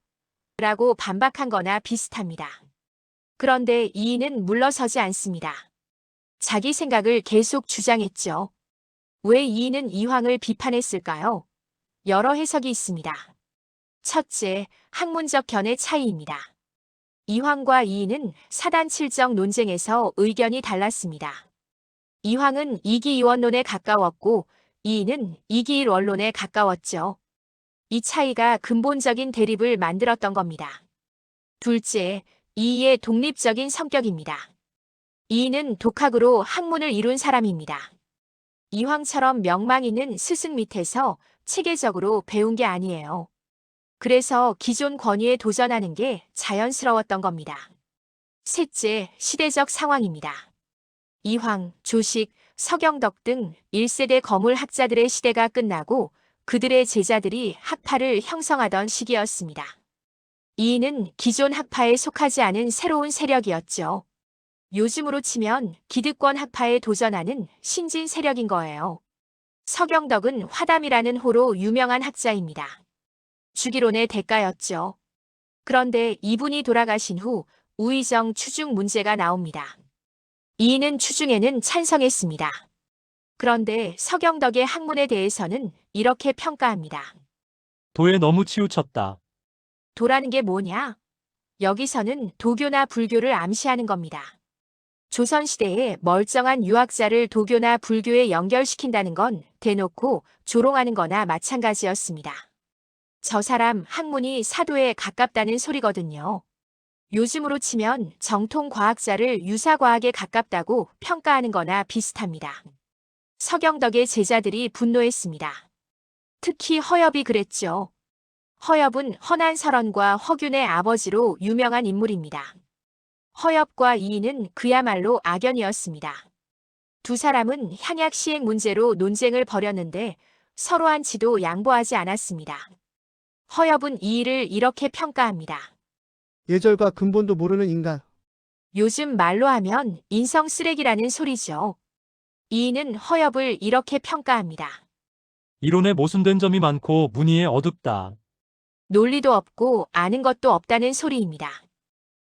라고 반박한 거나 비슷합니다. 그런데 이인은 물러서지 않습니다. 자기 생각을 계속 주장했죠. 왜 이인은 이황을 비판했을까요? 여러 해석이 있습니다. 첫째, 학문적 견해 차이입니다. 이황과 이인은 사단칠정 논쟁에서 의견이 달랐습니다. 이황은 이기이원론에 가까웠고 이인은 이기일원론에 가까웠죠. 이 차이가 근본적인 대립을 만들었던 겁니다. 둘째, 이이의 독립적인 성격입니다. 이인은 독학으로 학문을 이룬 사람입니다. 이황처럼 명망 있는 스승 밑에서 체계적으로 배운 게 아니에요. 그래서 기존 권위에 도전하는 게 자연스러웠던 겁니다. 셋째, 시대적 상황입니다. 이황, 조식, 서경덕 등 1세대 거물 학자들의 시대가 끝나고 그들의 제자들이 학파를 형성하던 시기였습니다. 이인은 기존 학파에 속하지 않은 새로운 세력이었죠. 요즘으로 치면 기득권 학파에 도전하는 신진 세력인 거예요. 서경덕은 화담이라는 호로 유명한 학자입니다. 주기론의 대가였죠. 그런데 이분이 돌아가신 후 우의정 추중 문제가 나옵니다. 이인은 추중에는 찬성했습니다. 그런데 서경덕의 학문에 대해서는 이렇게 평가합니다. 도에 너무 치우쳤다. 도라는 게 뭐냐? 여기서는 도교나 불교를 암시하는 겁니다. 조선시대에 멀쩡한 유학자를 도교나 불교에 연결시킨다는 건 대놓고 조롱하는 거나 마찬가지였습니다. 저 사람 학문이 사도에 가깝다는 소리거든요. 요즘으로 치면 정통 과학자를 유사과학에 가깝다고 평가하는 거나 비슷합니다. 서경덕의 제자들이 분노했습니다. 특히 허엽이 그랬죠. 허엽은 허난설원과 허균의 아버지로 유명한 인물입니다. 허엽과 이인은 그야말로 악연이었습니다. 두 사람은 향약 시행 문제로 논쟁을 벌였는데 서로 한치도 양보하지 않았습니다. 허엽은 이 일을 이렇게 평가합니다. 예절과 근본도 모르는 인간. 요즘 말로 하면 인성 쓰레기라는 소리죠. 이인은 허엽을 이렇게 평가합니다. 이론에 모순된 점이 많고 문의에 어둡다. 논리도 없고 아는 것도 없다는 소리입니다.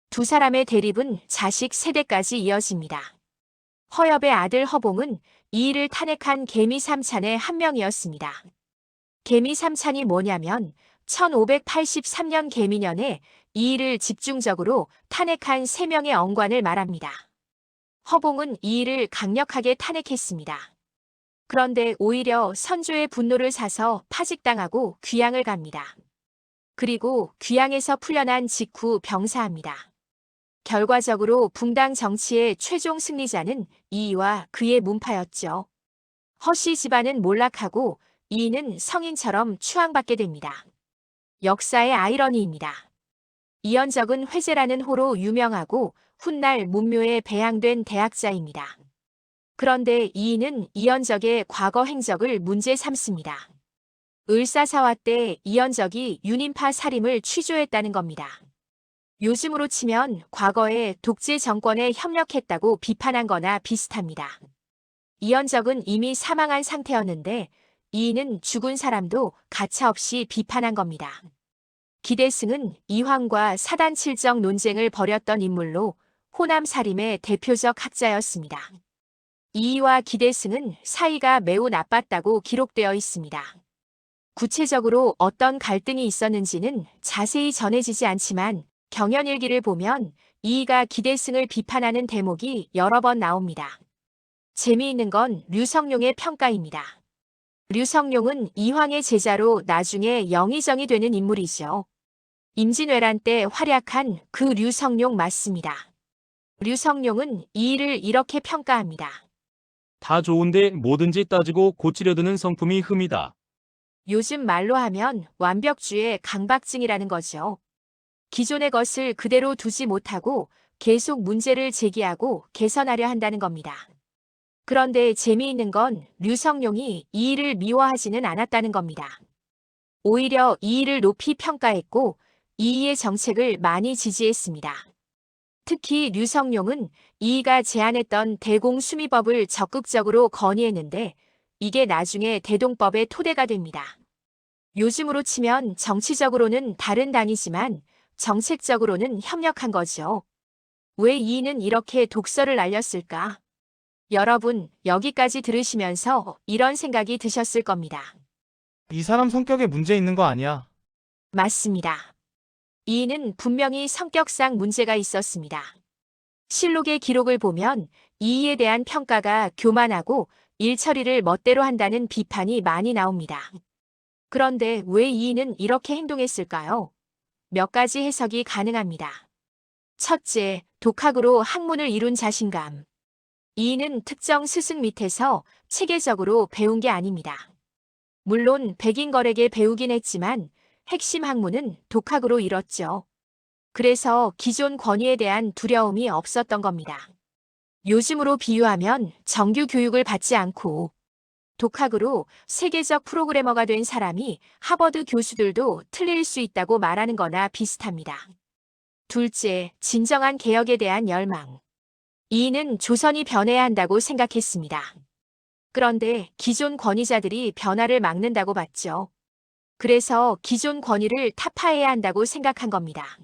두 사람의 대립은 자식 세대까지 이어집니다. 허엽의 아들 허봉은 이 일을 탄핵한 개미 삼찬의 한 명이었습니다. 개미 삼찬이 뭐냐면 1583년 개미년에 이 일을 집중적으로 탄핵한 3명의 언관을 말합니다. 허봉은 이 일을 강력하게 탄핵했습니다. 그런데 오히려 선조의 분노를 사서 파직당하고 귀양을 갑니다. 그리고 귀양에서 풀려난 직후 병사합니다. 결과적으로 붕당 정치의 최종 승리자는 이이와 그의 문파였죠. 허씨 집안은 몰락하고 이이는 성인처럼 추앙받게 됩니다. 역사의 아이러니입니다. 이현적은 회제라는 호로 유명하고 훗날 문묘에 배양된 대학자입니다. 그런데 이이는 이현적의 과거 행적을 문제 삼습니다. 을사사화 때 이현적이 윤인파 살임을 취조했다는 겁니다. 요즘으로 치면 과거에 독재 정권에 협력했다고 비판한 거나 비슷합니다. 이현적은 이미 사망한 상태였는데 이이는 죽은 사람도 가차없이 비판한 겁니다. 기대승은 이황과 사단칠정 논쟁을 벌였던 인물로 호남 살림의 대표적 학자였습니다. 이이와 기대승은 사이가 매우 나빴다고 기록되어 있습니다. 구체적으로 어떤 갈등이 있었는지는 자세히 전해지지 않지만 경연일기를 보면 이이가 기대승을 비판하는 대목이 여러 번 나옵니다. 재미있는 건 류성룡의 평가입니다. 류성룡은 이황의 제자로 나중에 영의정이 되는 인물이죠. 임진왜란 때 활약한 그 류성룡 맞습니다. 류성룡은 이 일을 이렇게 평가합니다. 다 좋은데 뭐든지 따지고 고치려 드는 성품이 흠이다. 요즘 말로 하면 완벽주의 강박증이라는 거죠. 기존의 것을 그대로 두지 못하고 계속 문제를 제기하고 개선하려 한다는 겁니다. 그런데 재미있는 건 류성룡이 이 일을 미워하지는 않았다는 겁니다. 오히려 이 일을 높이 평가했고 이이의 정책을 많이 지지했습니다. 특히 류성룡은 이이가 제안했던 대공수미법을 적극적으로 건의했는데 이게 나중에 대동법의 토대가 됩니다. 요즘으로 치면 정치적으로는 다른 당이지만 정책적으로는 협력한 거죠. 왜 이이는 이렇게 독설을 날렸을까? 여러분, 여기까지 들으시면서 이런 생각이 드셨을 겁니다. 이 사람 성격에 문제 있는 거 아니야? 맞습니다. 이이는 분명히 성격상 문제가 있었습니다. 실록의 기록을 보면 이이에 대한 평가가 교만하고 일 처리를 멋대로 한다는 비판이 많이 나옵니다. 그런데 왜 이이는 이렇게 행동했을까요? 몇 가지 해석이 가능합니다. 첫째, 독학으로 학문을 이룬 자신감. 이이는 특정 스승 밑에서 체계적으로 배운 게 아닙니다. 물론 백인걸에게 배우긴 했지만 핵심 학문은 독학으로 이뤘죠. 그래서 기존 권위에 대한 두려움이 없었던 겁니다. 요즘으로 비유하면 정규 교육을 받지 않고 독학으로 세계적 프로그래머가 된 사람이 하버드 교수들도 틀릴 수 있다고 말하는 거나 비슷합니다. 둘째, 진정한 개혁에 대한 열망. 이이는 조선이 변해야 한다고 생각했습니다. 그런데 기존 권위자들이 변화를 막는다고 봤죠. 그래서 기존 권위를 타파해야 한다고 생각한 겁니다.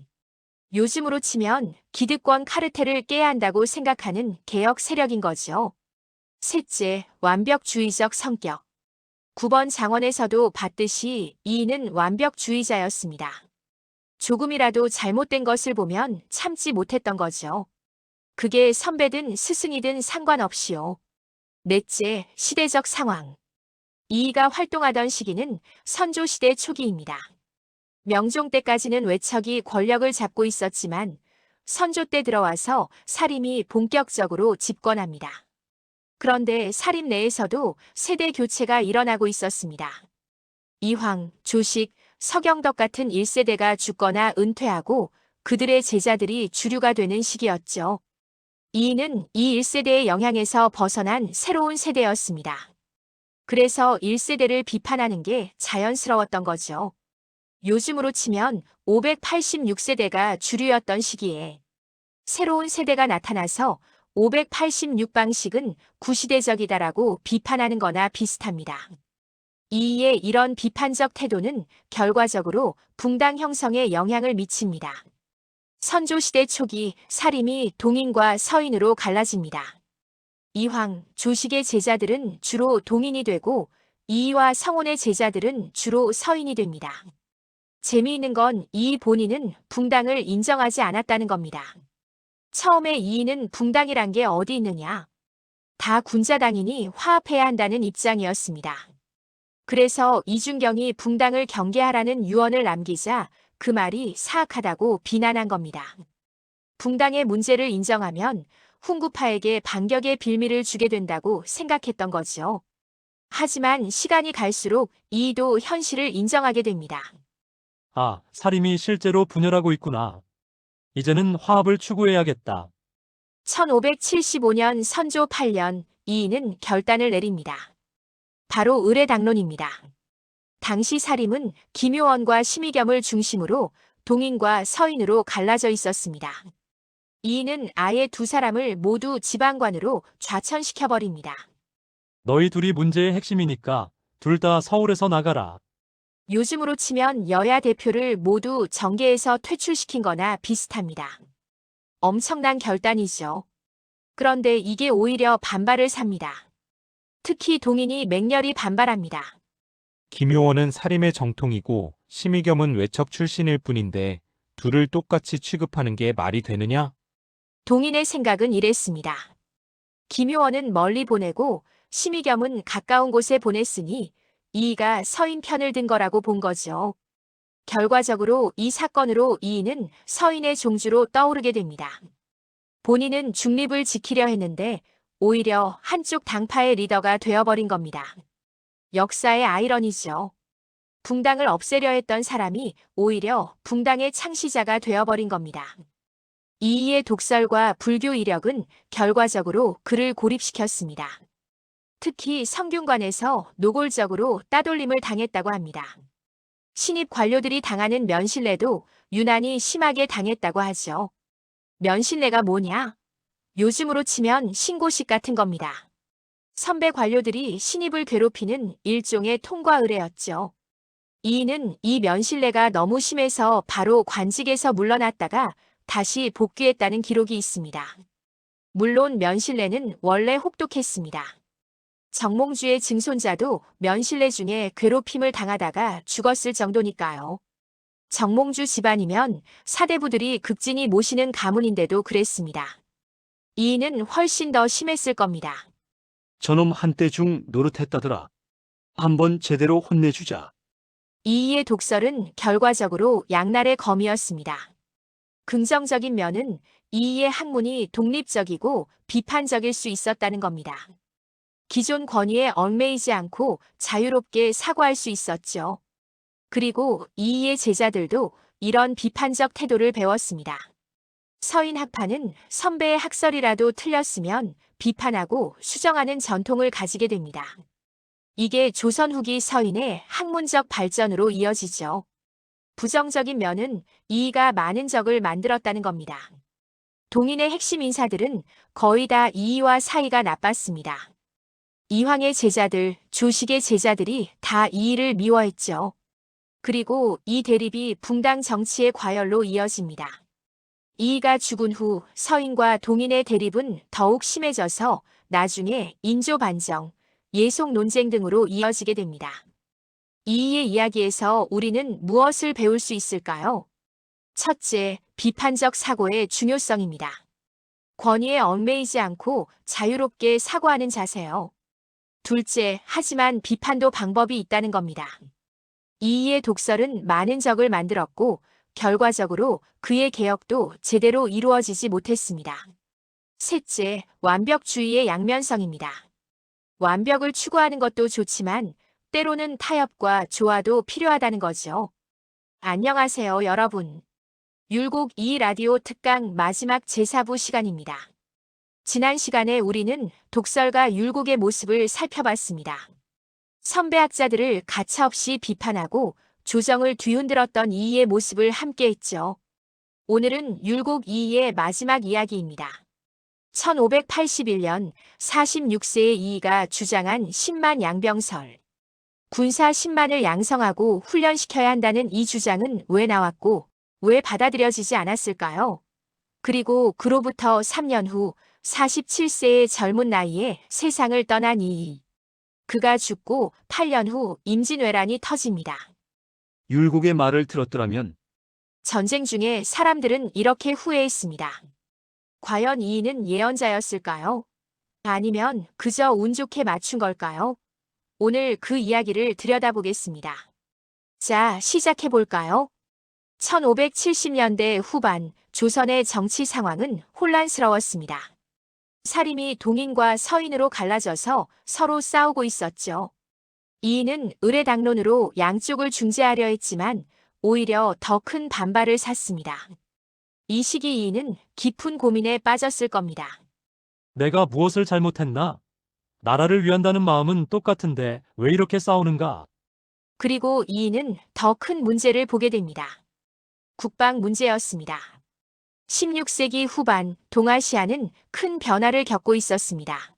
요즘으로 치면 기득권 카르텔을 깨야 한다고 생각하는 개혁 세력인 거죠. 셋째, 완벽주의적 성격. 9번 장원에서도 봤듯이 이이는 완벽주의자였습니다. 조금이라도 잘못된 것을 보면 참지 못했던 거죠. 그게 선배든 스승이든 상관없이요. 넷째, 시대적 상황. 이이가 활동하던 시기는 선조시대 초기입니다. 명종 때까지는 외척이 권력을 잡고 있었지만 선조 때 들어와서 사림이 본격적으로 집권합니다. 그런데 사림 내에서도 세대 교체가 일어나고 있었습니다. 이황, 조식, 서경덕 같은 1세대가 죽거나 은퇴하고 그들의 제자들이 주류가 되는 시기였죠. 이는 이 1세대의 영향에서 벗어난 새로운 세대였습니다. 그래서 1세대를 비판하는 게 자연스러웠던 거죠. 요즘으로 치면 586세대가 주류였던 시기에 새로운 세대가 나타나서 586방식은 구시대적이다라고 비판하는 거나 비슷합니다. 이의 이런 비판적 태도는 결과적으로 붕당 형성에 영향을 미칩니다. 선조시대 초기 사림이 동인과 서인으로 갈라집니다. 이황, 조식의 제자들은 주로 동인이 되고 이이와 성혼의 제자들은 주로 서인이 됩니다. 재미있는 건 이 본인은 붕당을 인정하지 않았다는 겁니다. 처음에 이이는 붕당이란 게 어디 있느냐? 다 군자당이니 화합해야 한다는 입장이었습니다. 그래서 이준경이 붕당을 경계하라는 유언을 남기자 그 말이 사악하다고 비난한 겁니다. 붕당의 문제를 인정하면 훈구파에게 반격의 빌미를 주게 된다고 생각했던 거죠. 하지만 시간이 갈수록 이이도 현실을 인정하게 됩니다. 아, 사림이 실제로 분열하고 있구나. 이제는 화합을 추구해야겠다. 1575년 선조 8년 이이는 결단을 내립니다. 바로 의례당론입니다. 당시 사림은 김효원과 심의겸을 중심으로 동인과 서인으로 갈라져 있었습니다. 이이는 아예 두 사람을 모두 지방관으로 좌천시켜버립니다. 너희 둘이 문제의 핵심이니까 둘 다 서울에서 나가라. 요즘으로 치면 여야 대표를 모두 정계에서 퇴출시킨 거나 비슷합니다. 엄청난 결단이죠. 그런데 이게 오히려 반발을 삽니다. 특히 동인이 맹렬히 반발합니다. 김효원은 사림의 정통이고 심의겸은 외척 출신일 뿐인데 둘을 똑같이 취급하는 게 말이 되느냐? 동인의 생각은 이랬습니다. 김효원은 멀리 보내고 심의겸은 가까운 곳에 보냈으니 이이가 서인 편을 든 거라고 본 거죠. 결과적으로 이 사건으로 이이는 서인의 종주로 떠오르게 됩니다. 본인은 중립을 지키려 했는데 오히려 한쪽 당파의 리더가 되어버린 겁니다. 역사의 아이러니죠. 붕당을 없애려 했던 사람이 오히려 붕당의 창시자가 되어버린 겁니다. 이이의 독설과 불교 이력은 결과적으로 그를 고립시켰습니다. 특히 성균관에서 노골적으로 따돌림을 당했다고 합니다. 신입 관료들이 당하는 면실례도 유난히 심하게 당했다고 하죠. 면실례가 뭐냐? 요즘으로 치면 신고식 같은 겁니다. 선배 관료들이 신입을 괴롭히는 일종의 통과 의례였죠. 이이는 이 면실례가 너무 심해서 바로 관직에서 물러났다가 다시 복귀했다는 기록이 있습니다. 물론 면실례는 원래 혹독했습니다. 정몽주의 증손자도 면실례 중에 괴롭힘을 당하다가 죽었을 정도니까요. 정몽주 집안이면 사대부들이 극진히 모시는 가문인데도 그랬습니다. 이이는 훨씬 더 심했을 겁니다. 저놈 한때 중 노릇했다더라. 한번 제대로 혼내주자. 이이의 독설은 결과적으로 양날의 검이었습니다. 긍정적인 면은 이이의 학문이 독립적이고 비판적일 수 있었다는 겁니다. 기존 권위에 얽매이지 않고 자유롭게 사고할 수 있었죠. 그리고 이이의 제자들도 이런 비판적 태도를 배웠습니다. 서인 학파는 선배의 학설이라도 틀렸으면 비판하고 수정하는 전통을 가지게 됩니다. 이게 조선 후기 서인의 학문적 발전으로 이어지죠. 부정적인 면은 이이가 많은 적을 만들었다는 겁니다. 동인의 핵심 인사들은 거의 다 이이와 사이가 나빴습니다. 이황의 제자들, 조식의 제자들이 다 이이를 미워했죠. 그리고 이 대립이 붕당 정치의 과열로 이어집니다. 이이가 죽은 후 서인과 동인의 대립은 더욱 심해져서 나중에 인조 반정, 예속 논쟁 등으로 이어지게 됩니다. 이이의 이야기에서 우리는 무엇을 배울 수 있을까요? 첫째, 비판적 사고의 중요성입니다. 권위에 얽매이지 않고 자유롭게 사고하는 자세요. 둘째, 하지만 비판도 방법이 있다는 겁니다. 이이의 독설은 많은 적을 만들었고 결과적으로 그의 개혁도 제대로 이루어지지 못했습니다. 셋째, 완벽주의의 양면성입니다. 완벽을 추구하는 것도 좋지만 때로는 타협과 조화도 필요하다는 거죠. 안녕하세요, 여러분. 율곡 2라디오 특강 마지막 제4부 시간입니다. 지난 시간에 우리는 독설과 율곡의 모습을 살펴봤습니다. 선배학자들을 가차없이 비판하고 조정을 뒤흔들었던 이이의 모습을 함께 했죠. 오늘은 율곡 이이의 마지막 이야기입니다. 1581년 46세의 이이가 주장한 10만 양병설. 군사 10만을 양성하고 훈련시켜야 한다는 이 주장은 왜 나왔고 왜 받아들여지지 않았을까요? 그리고 그로부터 3년 후 47세의 젊은 나이에 세상을 떠난 이이. 그가 죽고 8년 후 임진왜란이 터집니다. 율곡의 말을 들었더라면 전쟁 중에 사람들은 이렇게 후회했습니다. 과연 이이는 예언자였을까요? 아니면 그저 운 좋게 맞춘 걸까요? 오늘 그 이야기를 들여다보겠습니다. 자, 시작해볼까요? 1570년대 후반 조선의 정치 상황은 혼란스러웠습니다. 사림이 동인과 서인으로 갈라져서 서로 싸우고 있었죠. 이이는 의례당론으로 양쪽을 중재하려 했지만 오히려 더 큰 반발을 샀습니다. 이 시기 이이는 깊은 고민에 빠졌을 겁니다. 내가 무엇을 잘못했나? 나라를 위한다는 마음은 똑같은데 왜 이렇게 싸우는가? 그리고 이이는 더 큰 문제를 보게 됩니다. 국방 문제였습니다. 16세기 후반 동아시아는 큰 변화를 겪고 있었습니다.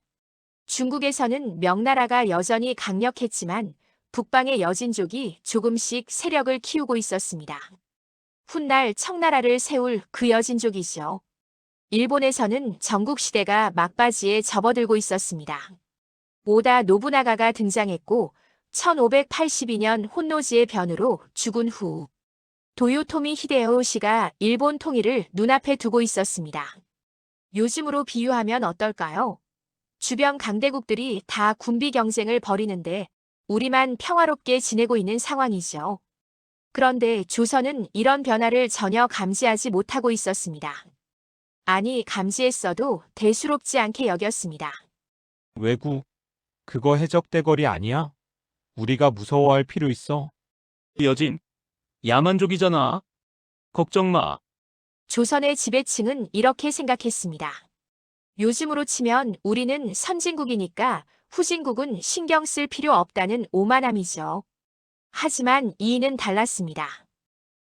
중국에서는 명나라가 여전히 강력했지만 북방의 여진족이 조금씩 세력을 키우고 있었습니다. 훗날 청나라를 세울 그 여진족이죠. 일본에서는 전국시대가 막바지에 접어들고 있었습니다. 오다 노부나가가 등장했고 1582년 혼노지의 변으로 죽은 후 도요토미 히데요시가 일본 통일을 눈앞에 두고 있었습니다. 요즘으로 비유하면 어떨까요? 주변 강대국들이 다 군비 경쟁을 벌이는데 우리만 평화롭게 지내고 있는 상황이죠. 그런데 조선은 이런 변화를 전혀 감지하지 못하고 있었습니다. 아니, 감지했어도 대수롭지 않게 여겼습니다. 왜구? 그거 해적대거리 아니야? 우리가 무서워할 필요 있어? 여진, 야만족이잖아. 걱정 마. 조선의 지배층은 이렇게 생각했습니다. 요즘으로 치면 우리는 선진국이니까 후진국은 신경 쓸 필요 없다는 오만함이죠. 하지만 이이는 달랐습니다.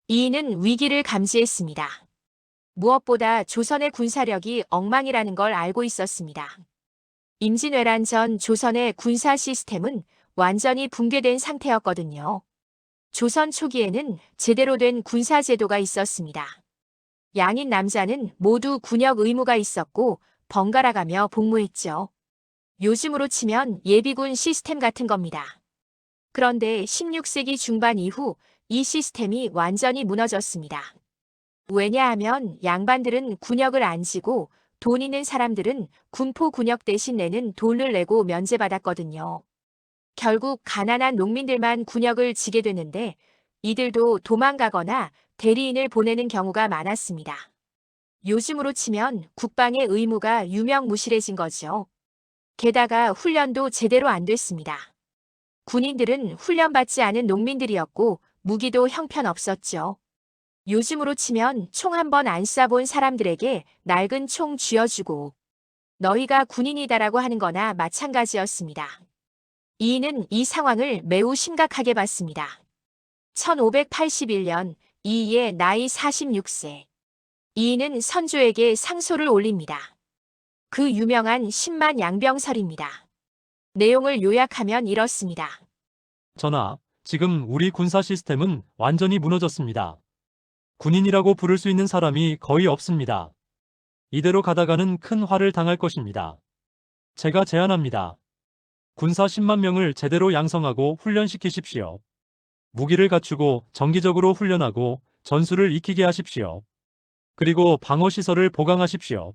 이이는 위기를 감지했습니다. 무엇보다 조선의 군사력이 엉망이라는 걸 알고 있었습니다. 임진왜란 전 조선의 군사 시스템은 완전히 붕괴된 상태였거든요. 조선 초기에는 제대로 된 군사제도가 있었습니다. 양인 남자는 모두 군역 의무가 있었고 번갈아가며 복무했죠. 요즘으로 치면 예비군 시스템 같은 겁니다. 그런데 16세기 중반 이후 이 시스템이 완전히 무너졌습니다. 왜냐하면 양반들은 군역을 안 지고 돈 있는 사람들은 군포 군역 대신 내는 돈을 내고 면제받았거든요. 결국 가난한 농민들만 군역을 지게 되는데 이들도 도망가거나 대리인을 보내는 경우가 많았습니다. 요즘으로 치면 국방의 의무가 유명무실해진 거죠. 게다가 훈련도 제대로 안 됐습니다. 군인들은 훈련받지 않은 농민들이었고 무기도 형편없었죠. 요즘으로 치면 총 한 번 안 쏴본 사람들에게 낡은 총 쥐어주고 너희가 군인이다라고 하는 거나 마찬가지였습니다. 이이는 이 상황을 매우 심각하게 봤습니다. 1581년 이이의 나이 46세. 이이는 선조에게 상소를 올립니다. 그 유명한 10만 양병설입니다. 내용을 요약하면 이렇습니다. 전하, 지금 우리 군사 시스템은 완전히 무너졌습니다. 군인이라고 부를 수 있는 사람이 거의 없습니다. 이대로 가다가는 큰 화를 당할 것입니다. 제가 제안합니다. 군사 10만 명을 제대로 양성하고 훈련시키십시오. 무기를 갖추고 정기적으로 훈련하고 전술을 익히게 하십시오. 그리고 방어시설을 보강하십시오.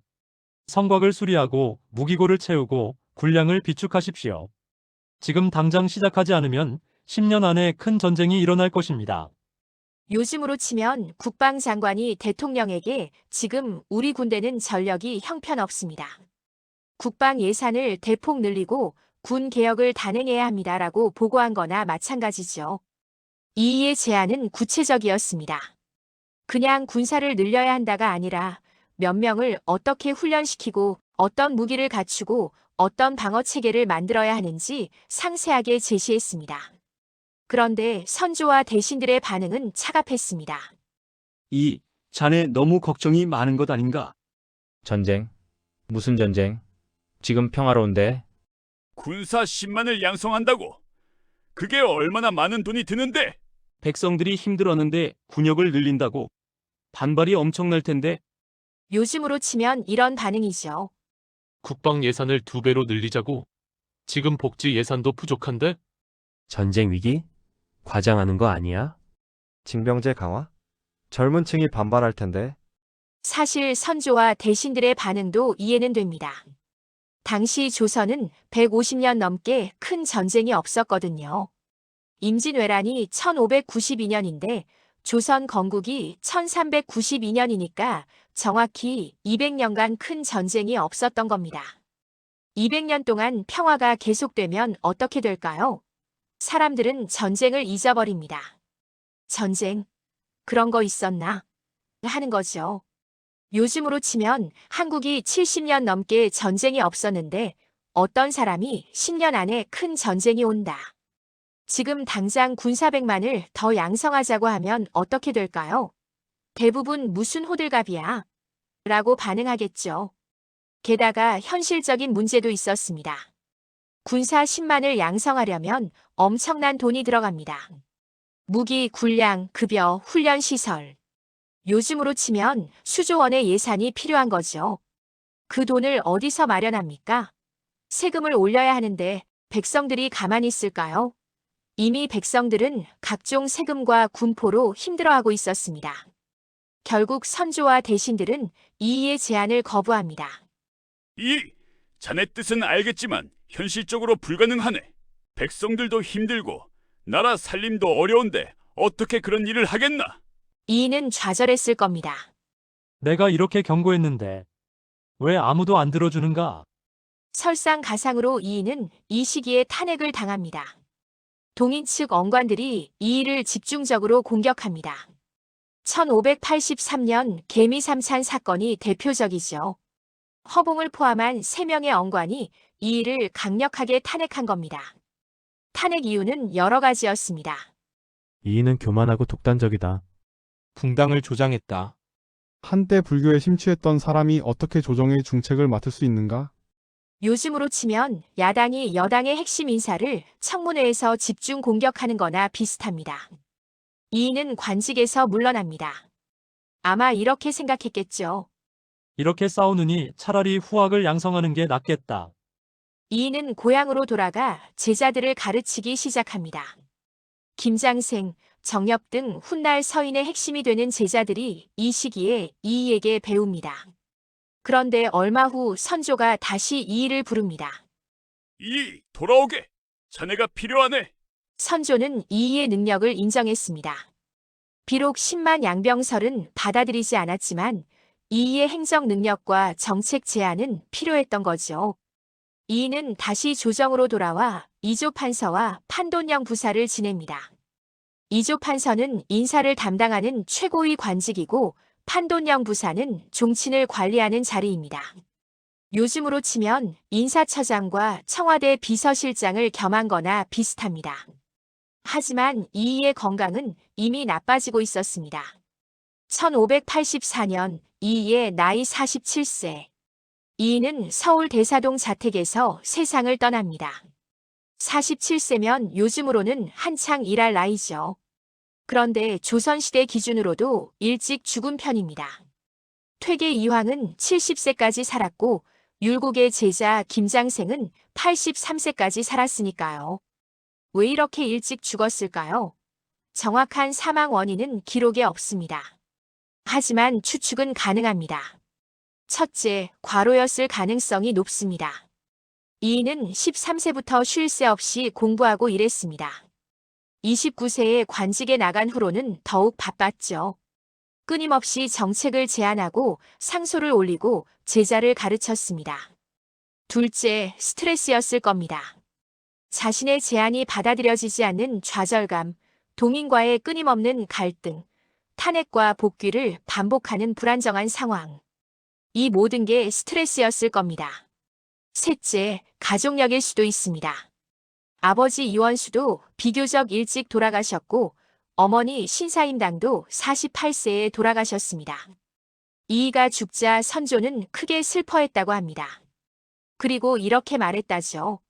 성곽을 수리하고 무기고를 채우고 군량을 비축하십시오. 지금 당장 시작하지 않으면 10년 안에 큰 전쟁이 일어날 것입니다. 요즘으로 치면 국방장관이 대통령에게 지금 우리 군대는 전력이 형편없습니다. 국방 예산을 대폭 늘리고 군 개혁을 단행해야 합니다라고 보고한 거나 마찬가지죠. 이이의 제안은 구체적이었습니다. 그냥 군사를 늘려야 한다가 아니라 몇 명을 어떻게 훈련시키고 어떤 무기를 갖추고 어떤 방어 체계를 만들어야 하는지 상세하게 제시했습니다. 그런데 선조와 대신들의 반응은 차갑했습니다. 자네 너무 걱정이 많은 것 아닌가? 전쟁? 무슨 전쟁? 지금 평화로운데? 군사 10만을 양성한다고? 그게 얼마나 많은 돈이 드는데? 백성들이 힘들었는데 군역을 늘린다고? 반발이 엄청날 텐데. 요즘으로 치면 이런 반응이죠. 국방 예산을 2배로 늘리자고? 지금 복지 예산도 부족한데? 전쟁 위기? 과장하는 거 아니야? 징병제 강화? 젊은 층이 반발할 텐데. 사실 선조와 대신들의 반응도 이해는 됩니다. 당시 조선은 150년 넘게 큰 전쟁이 없었거든요. 임진왜란이 1592년인데 조선 건국이 1392년이니까 정확히 200년간 큰 전쟁이 없었던 겁니다. 200년 동안 평화가 계속되면 어떻게 될까요? 사람들은 전쟁을 잊어버립니다. 전쟁? 그런 거 있었나? 하는 거죠. 요즘으로 치면 한국이 70년 넘게 전쟁이 없었는데 어떤 사람이 10년 안에 큰 전쟁이 온다. 지금 당장 군 400만을 더 양성하자고 하면 어떻게 될까요? 대부분 무슨 호들갑이야? 라고 반응하겠죠. 게다가 현실적인 문제도 있었습니다. 군사 10만을 양성하려면 엄청난 돈이 들어갑니다. 무기, 군량, 급여, 훈련 시설. 요즘으로 치면 수조 원의 예산이 필요한 거죠. 그 돈을 어디서 마련합니까? 세금을 올려야 하는데 백성들이 가만히 있을까요? 이미 백성들은 각종 세금과 군포로 힘들어하고 있었습니다. 결국 선조와 대신들은 이의의 제안을 거부합니다. 자네 뜻은 알겠지만 현실적으로 불가능하네. 백성들도 힘들고 나라 살림도 어려운데 어떻게 그런 일을 하겠나? 이의는 좌절했을 겁니다. 내가 이렇게 경고했는데 왜 아무도 안 들어주는가? 설상가상으로 이의는 이 시기에 탄핵을 당합니다. 동인 측 언관들이 이의를 집중적으로 공격합니다. 1583년 개미 삼산 사건이 대표적이죠. 허봉을 포함한 3명의 언관이 이의를 강력하게 탄핵한 겁니다. 탄핵 이유는 여러 가지였습니다. 이의는 교만하고 독단적이다. 붕당을 조장했다. 한때 불교에 심취했던 사람이 어떻게 조정의 중책을 맡을 수 있는가? 요즘으로 치면 야당이 여당의 핵심 인사를 청문회에서 집중 공격하는 거나 비슷합니다. 이의는 관직에서 물러납니다. 아마 이렇게 생각했겠죠. 이렇게 싸우느니 차라리 후학을 양성하는 게 낫겠다. 이의는 고향으로 돌아가 제자들을 가르치기 시작합니다. 김장생, 정엽 등 훗날 서인의 핵심이 되는 제자들이 이 시기에 이의에게 배웁니다. 그런데 얼마 후 선조가 다시 이의를 부릅니다. 돌아오게! 자네가 필요하네! 선조는 이의의 능력을 인정했습니다. 비록 10만 양병설은 받아들이지 않았지만 이의의 행정 능력과 정책 제안은 필요했던 거죠. 이의는 다시 조정으로 돌아와 이조 판서와 판돈영 부사를 지냅니다. 이조 판서는 인사를 담당하는 최고위 관직이고 판돈영 부사는 종친을 관리하는 자리입니다. 요즘으로 치면 인사처장과 청와대 비서실장을 겸한 거나 비슷합니다. 하지만 이의의 건강은 이미 나빠지고 있었습니다. 1584년 이의의 나이 47세. 이의는 서울 대사동 자택에서 세상을 떠납니다. 47세면 요즘으로는 한창 일할 나이죠. 그런데 조선시대 기준으로도 일찍 죽은 편입니다. 퇴계 이황은 70세까지 살았고 율곡의 제자 김장생은 83세까지 살았으니까요. 왜 이렇게 일찍 죽었을까요? 정확한 사망 원인은 기록에 없습니다. 하지만 추측은 가능합니다. 첫째, 과로였을 가능성이 높습니다. 이의는 13세부터 쉴 새 없이 공부하고 일했습니다. 29세에 관직에 나간 후로는 더욱 바빴죠. 끊임없이 정책을 제안하고 상소를 올리고 제자를 가르쳤습니다. 둘째, 스트레스였을 겁니다. 자신의 제안이 받아들여지지 않는 좌절감, 동인과의 끊임없는 갈등, 탄핵과 복귀를 반복하는 불안정한 상황. 이 모든 게 스트레스였을 겁니다. 셋째, 가족력일 수도 있습니다. 아버지 이원수도 비교적 일찍 돌아가셨고 어머니 신사임당도 48세에 돌아가셨습니다. 이이가 죽자 선조는 크게 슬퍼했다고 합니다. 그리고 이렇게 말했다죠.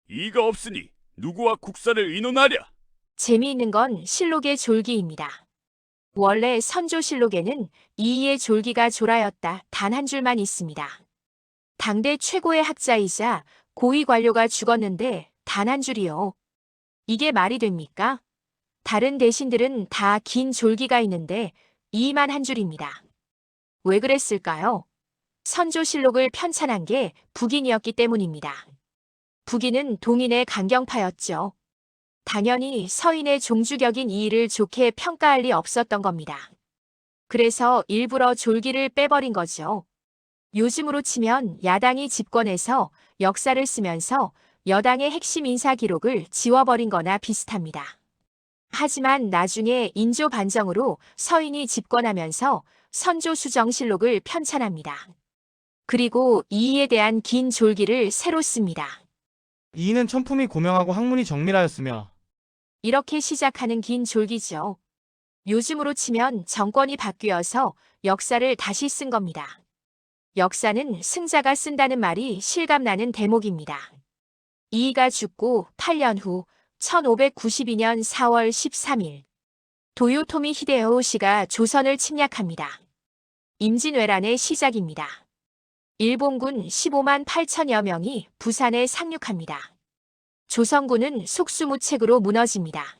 이가 없으니 누구와 국사를 의논하랴? 재미있는 건 실록의 졸기입니다. 원래 선조실록에는 이이의 졸기가 졸하였다 단 한 줄만 있습니다. 당대 최고의 학자이자 고위 관료가 죽었는데 단 한 줄이요. 이게 말이 됩니까? 다른 대신들은 다 긴 졸기가 있는데 이이만 한 줄입니다. 왜 그랬을까요? 선조실록을 편찬한 게 북인이었기 때문입니다. 북인은 동인의 강경파였죠. 당연히 서인의 종주격인 이이를 좋게 평가할 리 없었던 겁니다. 그래서 일부러 졸기를 빼버린 거죠. 요즘으로 치면 야당이 집권해서 역사를 쓰면서 여당의 핵심 인사 기록을 지워버린 거나 비슷합니다. 하지만 나중에 인조 반정으로 서인이 집권하면서 선조수정실록을 편찬합니다. 그리고 이이에 대한 긴 졸기를 새로 씁니다. 이이는 천품이 고명하고 학문이 정밀하였으며 이렇게 시작하는 긴 졸기죠. 요즘으로 치면 정권이 바뀌어서 역사를 다시 쓴 겁니다. 역사는 승자가 쓴다는 말이 실감나는 대목입니다. 이이가 죽고 8년 후 1592년 4월 13일 도요토미 히데요시가 조선을 침략합니다. 임진왜란의 시작입니다. 일본군 15만 8천여 명이 부산에 상륙합니다. 조선군은 속수무책으로 무너집니다.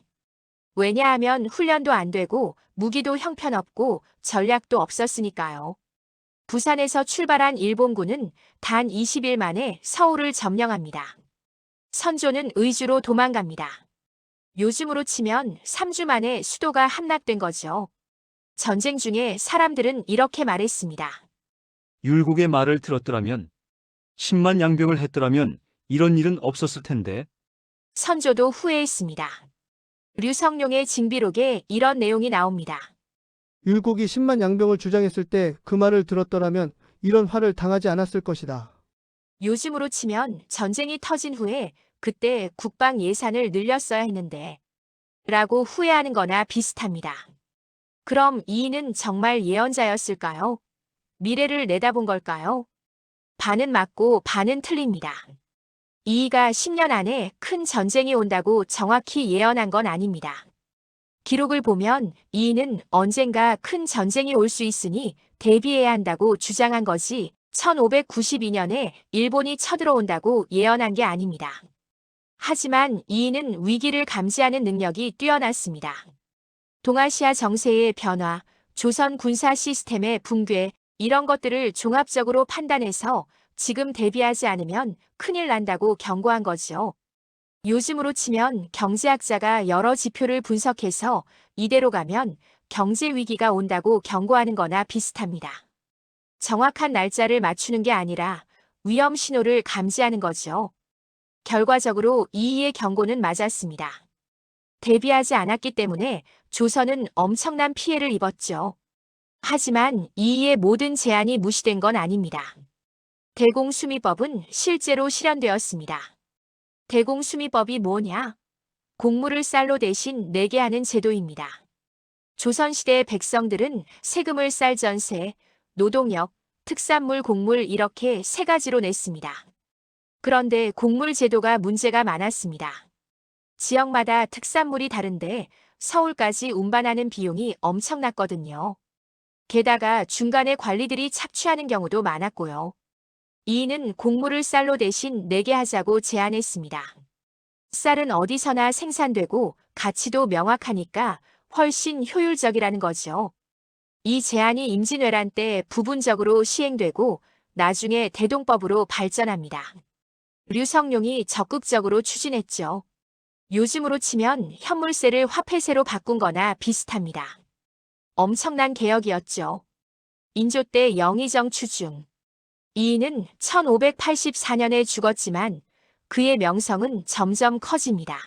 왜냐하면 훈련도 안 되고 무기도 형편없고 전략도 없었으니까요. 부산에서 출발한 일본군은 단 20일 만에 서울을 점령합니다. 선조는 의주로 도망갑니다. 요즘으로 치면 3주 만에 수도가 함락된 거죠. 전쟁 중에 사람들은 이렇게 말했습니다. 율곡의 말을 들었더라면 10만 양병을 했더라면 이런 일은 없었을 텐데. 선조도 후회했습니다. 류성룡의 징비록에 이런 내용이 나옵니다. 율곡이 10만 양병을 주장했을 때 그 말을 들었더라면 이런 화를 당하지 않았을 것이다. 요즘으로 치면 전쟁이 터진 후에 그때 국방 예산을 늘렸어야 했는데 라고 후회하는 거나 비슷합니다. 그럼 이이는 정말 예언자였을까요? 미래를 내다본 걸까요? 반은 맞고 반은 틀립니다. 이이가 10년 안에 큰 전쟁이 온다고 정확히 예언한 건 아닙니다. 기록을 보면 이이는 언젠가 큰 전쟁이 올 수 있으니 대비해야 한다고 주장한 거지 1592년에 일본이 쳐들어온다고 예언한 게 아닙니다. 하지만 이이는 위기를 감지하는 능력이 뛰어났습니다. 동아시아 정세의 변화, 조선 군사 시스템의 붕괴, 이런 것들을 종합적으로 판단해서 지금 대비하지 않으면 큰일 난다고 경고한 거죠. 요즘으로 치면 경제학자가 여러 지표를 분석해서 이대로 가면 경제 위기가 온다고 경고하는 거나 비슷합니다. 정확한 날짜를 맞추는 게 아니라 위험 신호를 감지하는 거죠. 결과적으로 이이의 경고는 맞았습니다. 대비하지 않았기 때문에 조선은 엄청난 피해를 입었죠. 하지만 이이의 모든 제안이 무시된 건 아닙니다. 대공수미법은 실제로 실현되었습니다. 대공수미법이 뭐냐? 공물을 쌀로 대신 내게 하는 제도입니다. 조선시대 백성들은 세금을 쌀 전세, 노동력, 특산물 공물 이렇게 세 가지로 냈습니다. 그런데 공물 제도가 문제가 많았습니다. 지역마다 특산물이 다른데 서울까지 운반하는 비용이 엄청났거든요. 게다가 중간에 관리들이 착취하는 경우도 많았고요. 이이는 공물을 쌀로 대신 내게 하자고 제안했습니다. 쌀은 어디서나 생산되고 가치도 명확하니까 훨씬 효율적이라는 거죠. 이 제안이 임진왜란 때 부분적으로 시행되고 나중에 대동법으로 발전합니다. 류성룡이 적극적으로 추진했죠. 요즘으로 치면 현물세를 화폐세로 바꾼 거나 비슷합니다. 엄청난 개혁이었죠. 인조 때 영의정 추중. 이이는 1584년에 죽었지만 그의 명성은 점점 커집니다.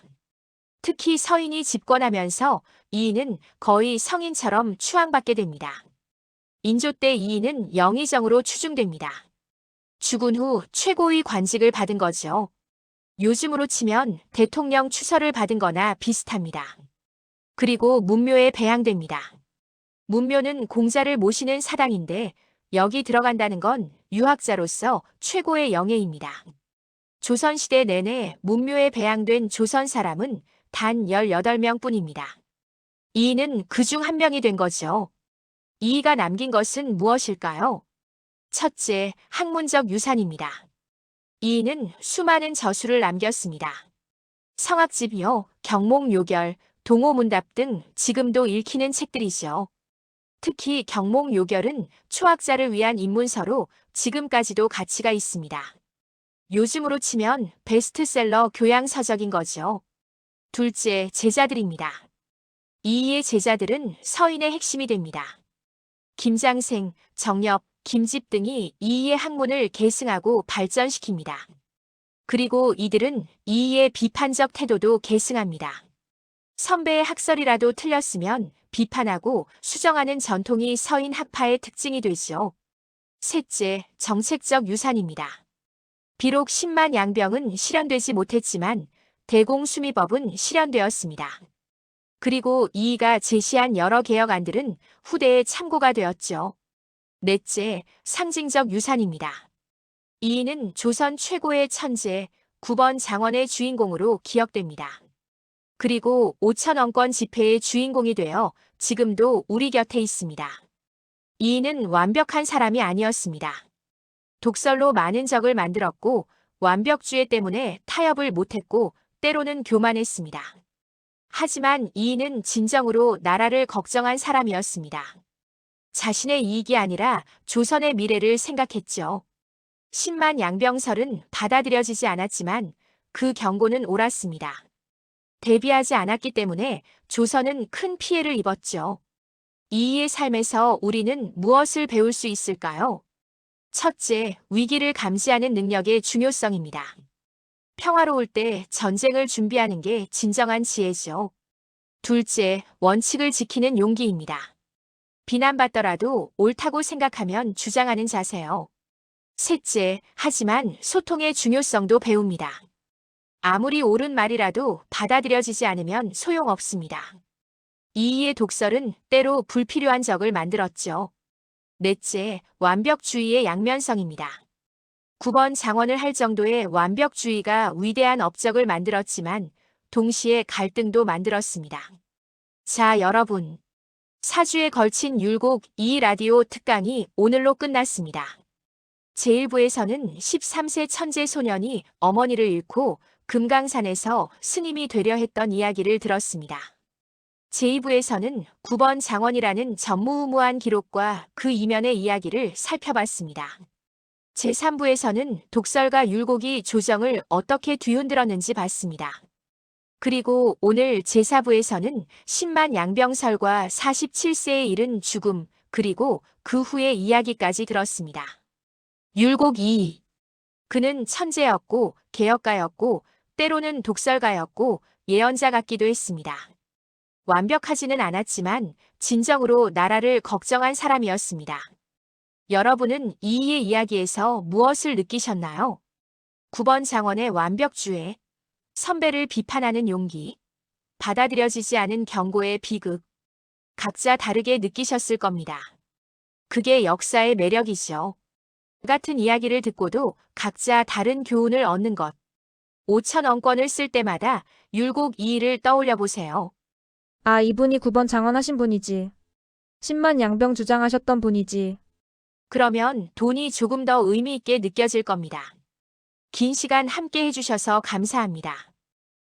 특히 서인이 집권하면서 이이는 거의 성인처럼 추앙받게 됩니다. 인조 때 이인은 영의정으로 추중됩니다. 죽은 후 최고의 관직을 받은 거죠. 요즘으로 치면 대통령 추서를 받은 거나 비슷합니다. 그리고 문묘에 배양됩니다. 문묘는 공자를 모시는 사당인데 여기 들어간다는 건 유학자로서 최고의 영예입니다. 조선시대 내내 문묘에 배양된 조선 사람은 단 18명 뿐입니다. 이인은 그중 한 명이 된 거죠. 이이가 남긴 것은 무엇일까요? 첫째, 학문적 유산입니다. 이인은 수많은 저수를 남겼습니다. 성학집이요, 경몽요결, 동호문답 등 지금도 읽히는 책들이죠. 특히 경몽요결은 초학자를 위한 입문서로 지금까지도 가치가 있습니다. 요즘으로 치면 베스트셀러 교양서적인 거죠. 둘째, 제자들입니다. 이이의 제자들은 서인의 핵심이 됩니다. 김장생, 정엽, 김집 등이 이이의 학문을 계승하고 발전시킵니다. 그리고 이들은 이이의 비판적 태도도 계승합니다. 선배의 학설이라도 틀렸으면 비판하고 수정하는 전통이 서인 학파의 특징이 되죠. 셋째, 정책적 유산입니다. 비록 10만 양병은 실현되지 못했지만 대공수미법은 실현되었습니다. 그리고 이이가 제시한 여러 개혁안들은 후대에 참고가 되었죠. 넷째, 상징적 유산입니다. 이이는 조선 최고의 천재, 9번 장원의 주인공으로 기억됩니다. 그리고 5,000원권 지폐의 주인공이 되어 지금도 우리 곁에 있습니다. 이이는 완벽한 사람이 아니었습니다. 독설로 많은 적을 만들었고 완벽주의 때문에 타협을 못했고 때로는 교만했습니다. 하지만 이이는 진정으로 나라를 걱정한 사람이었습니다. 자신의 이익이 아니라 조선의 미래를 생각했죠. 10만 양병설은 받아들여지지 않았지만 그 경고는 옳았습니다. 대비하지 않았기 때문에 조선은 큰 피해를 입었죠. 이이의 삶에서 우리는 무엇을 배울 수 있을까요? 첫째, 위기를 감지하는 능력의 중요성입니다. 평화로울 때 전쟁을 준비하는 게 진정한 지혜죠. 둘째, 원칙을 지키는 용기입니다. 비난받더라도 옳다고 생각하면 주장하는 자세요. 셋째, 하지만 소통의 중요성도 배웁니다. 아무리 옳은 말이라도 받아들여지지 않으면 소용없습니다. 이이의 독설은 때로 불필요한 적을 만들었죠. 넷째, 완벽주의의 양면성입니다. 9번 장원을 할 정도의 완벽주의가 위대한 업적을 만들었지만 동시에 갈등도 만들었습니다. 자, 여러분. 4주에 걸친 율곡 2라디오 특강이 오늘로 끝났습니다. 제1부에서는 13세 천재 소년이 어머니를 잃고 금강산에서 스님이 되려 했던 이야기를 들었습니다. 제2부에서는 9번 장원이라는 전무후무한 기록과 그 이면의 이야기를 살펴봤습니다. 제3부에서는 독설가 율곡이 조정을 어떻게 뒤흔들었는지 봤습니다. 그리고 오늘 제4부에서는 10만 양병설과 47세에 이른 죽음, 그리고 그 후의 이야기까지 들었습니다. 율곡 2. 그는 천재였고 개혁가였고 때로는 독설가였고 예언자 같기도 했습니다. 완벽하지는 않았지만 진정으로 나라를 걱정한 사람이었습니다. 여러분은 이이의 이야기에서 무엇을 느끼셨나요? 9번 장원의 완벽주의, 선배를 비판하는 용기, 받아들여지지 않은 경고의 비극, 각자 다르게 느끼셨을 겁니다. 그게 역사의 매력이죠. 같은 이야기를 듣고도 각자 다른 교훈을 얻는 것. 5,000원권을 쓸 때마다 율곡 2를 떠올려 보세요. 아, 이분이 9번 장원하신 분이지. 10만 양병 주장하셨던 분이지. 그러면 돈이 조금 더 의미 있게 느껴질 겁니다. 긴 시간 함께 해주셔서 감사합니다.